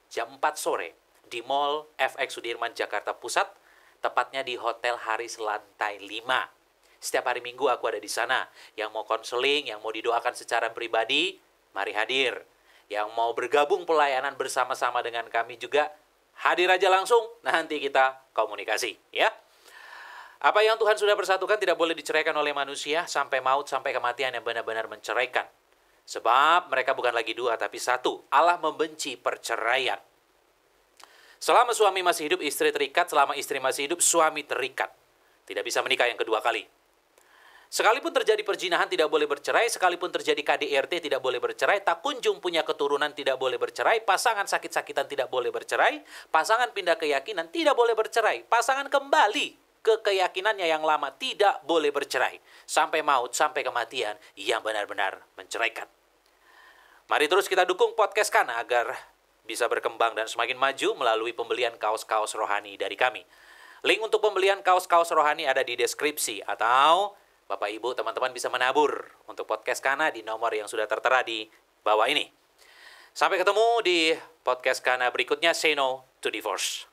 jam 4 sore di Mall FX Sudirman, Jakarta Pusat, tepatnya di Hotel Haris lantai 5. Setiap hari Minggu aku ada di sana. Yang mau konseling, yang mau didoakan secara pribadi, mari hadir. Yang mau bergabung pelayanan bersama-sama dengan kami juga, hadir aja langsung, nanti kita komunikasi, ya. Apa yang Tuhan sudah persatukan tidak boleh diceraikan oleh manusia sampai maut, sampai kematian yang benar-benar menceraikan. Sebab mereka bukan lagi dua, tapi satu. Allah membenci perceraian. Selama suami masih hidup, istri terikat. Selama istri masih hidup, suami terikat. Tidak bisa menikah yang kedua kali. Sekalipun terjadi perzinahan tidak boleh bercerai, sekalipun terjadi KDRT tidak boleh bercerai, tak kunjung punya keturunan tidak boleh bercerai, pasangan sakit-sakitan tidak boleh bercerai, pasangan pindah keyakinan tidak boleh bercerai, pasangan kembali ke keyakinannya yang lama tidak boleh bercerai, sampai maut, sampai kematian yang benar-benar menceraikan. Mari terus kita dukung podcast Kana agar bisa berkembang dan semakin maju melalui pembelian kaos-kaos rohani dari kami. Link untuk pembelian kaos-kaos rohani ada di deskripsi, atau Bapak Ibu teman-teman bisa menabur untuk podcast Kana di nomor yang sudah tertera di bawah ini. Sampai ketemu di podcast Kana berikutnya. Say no to divorce.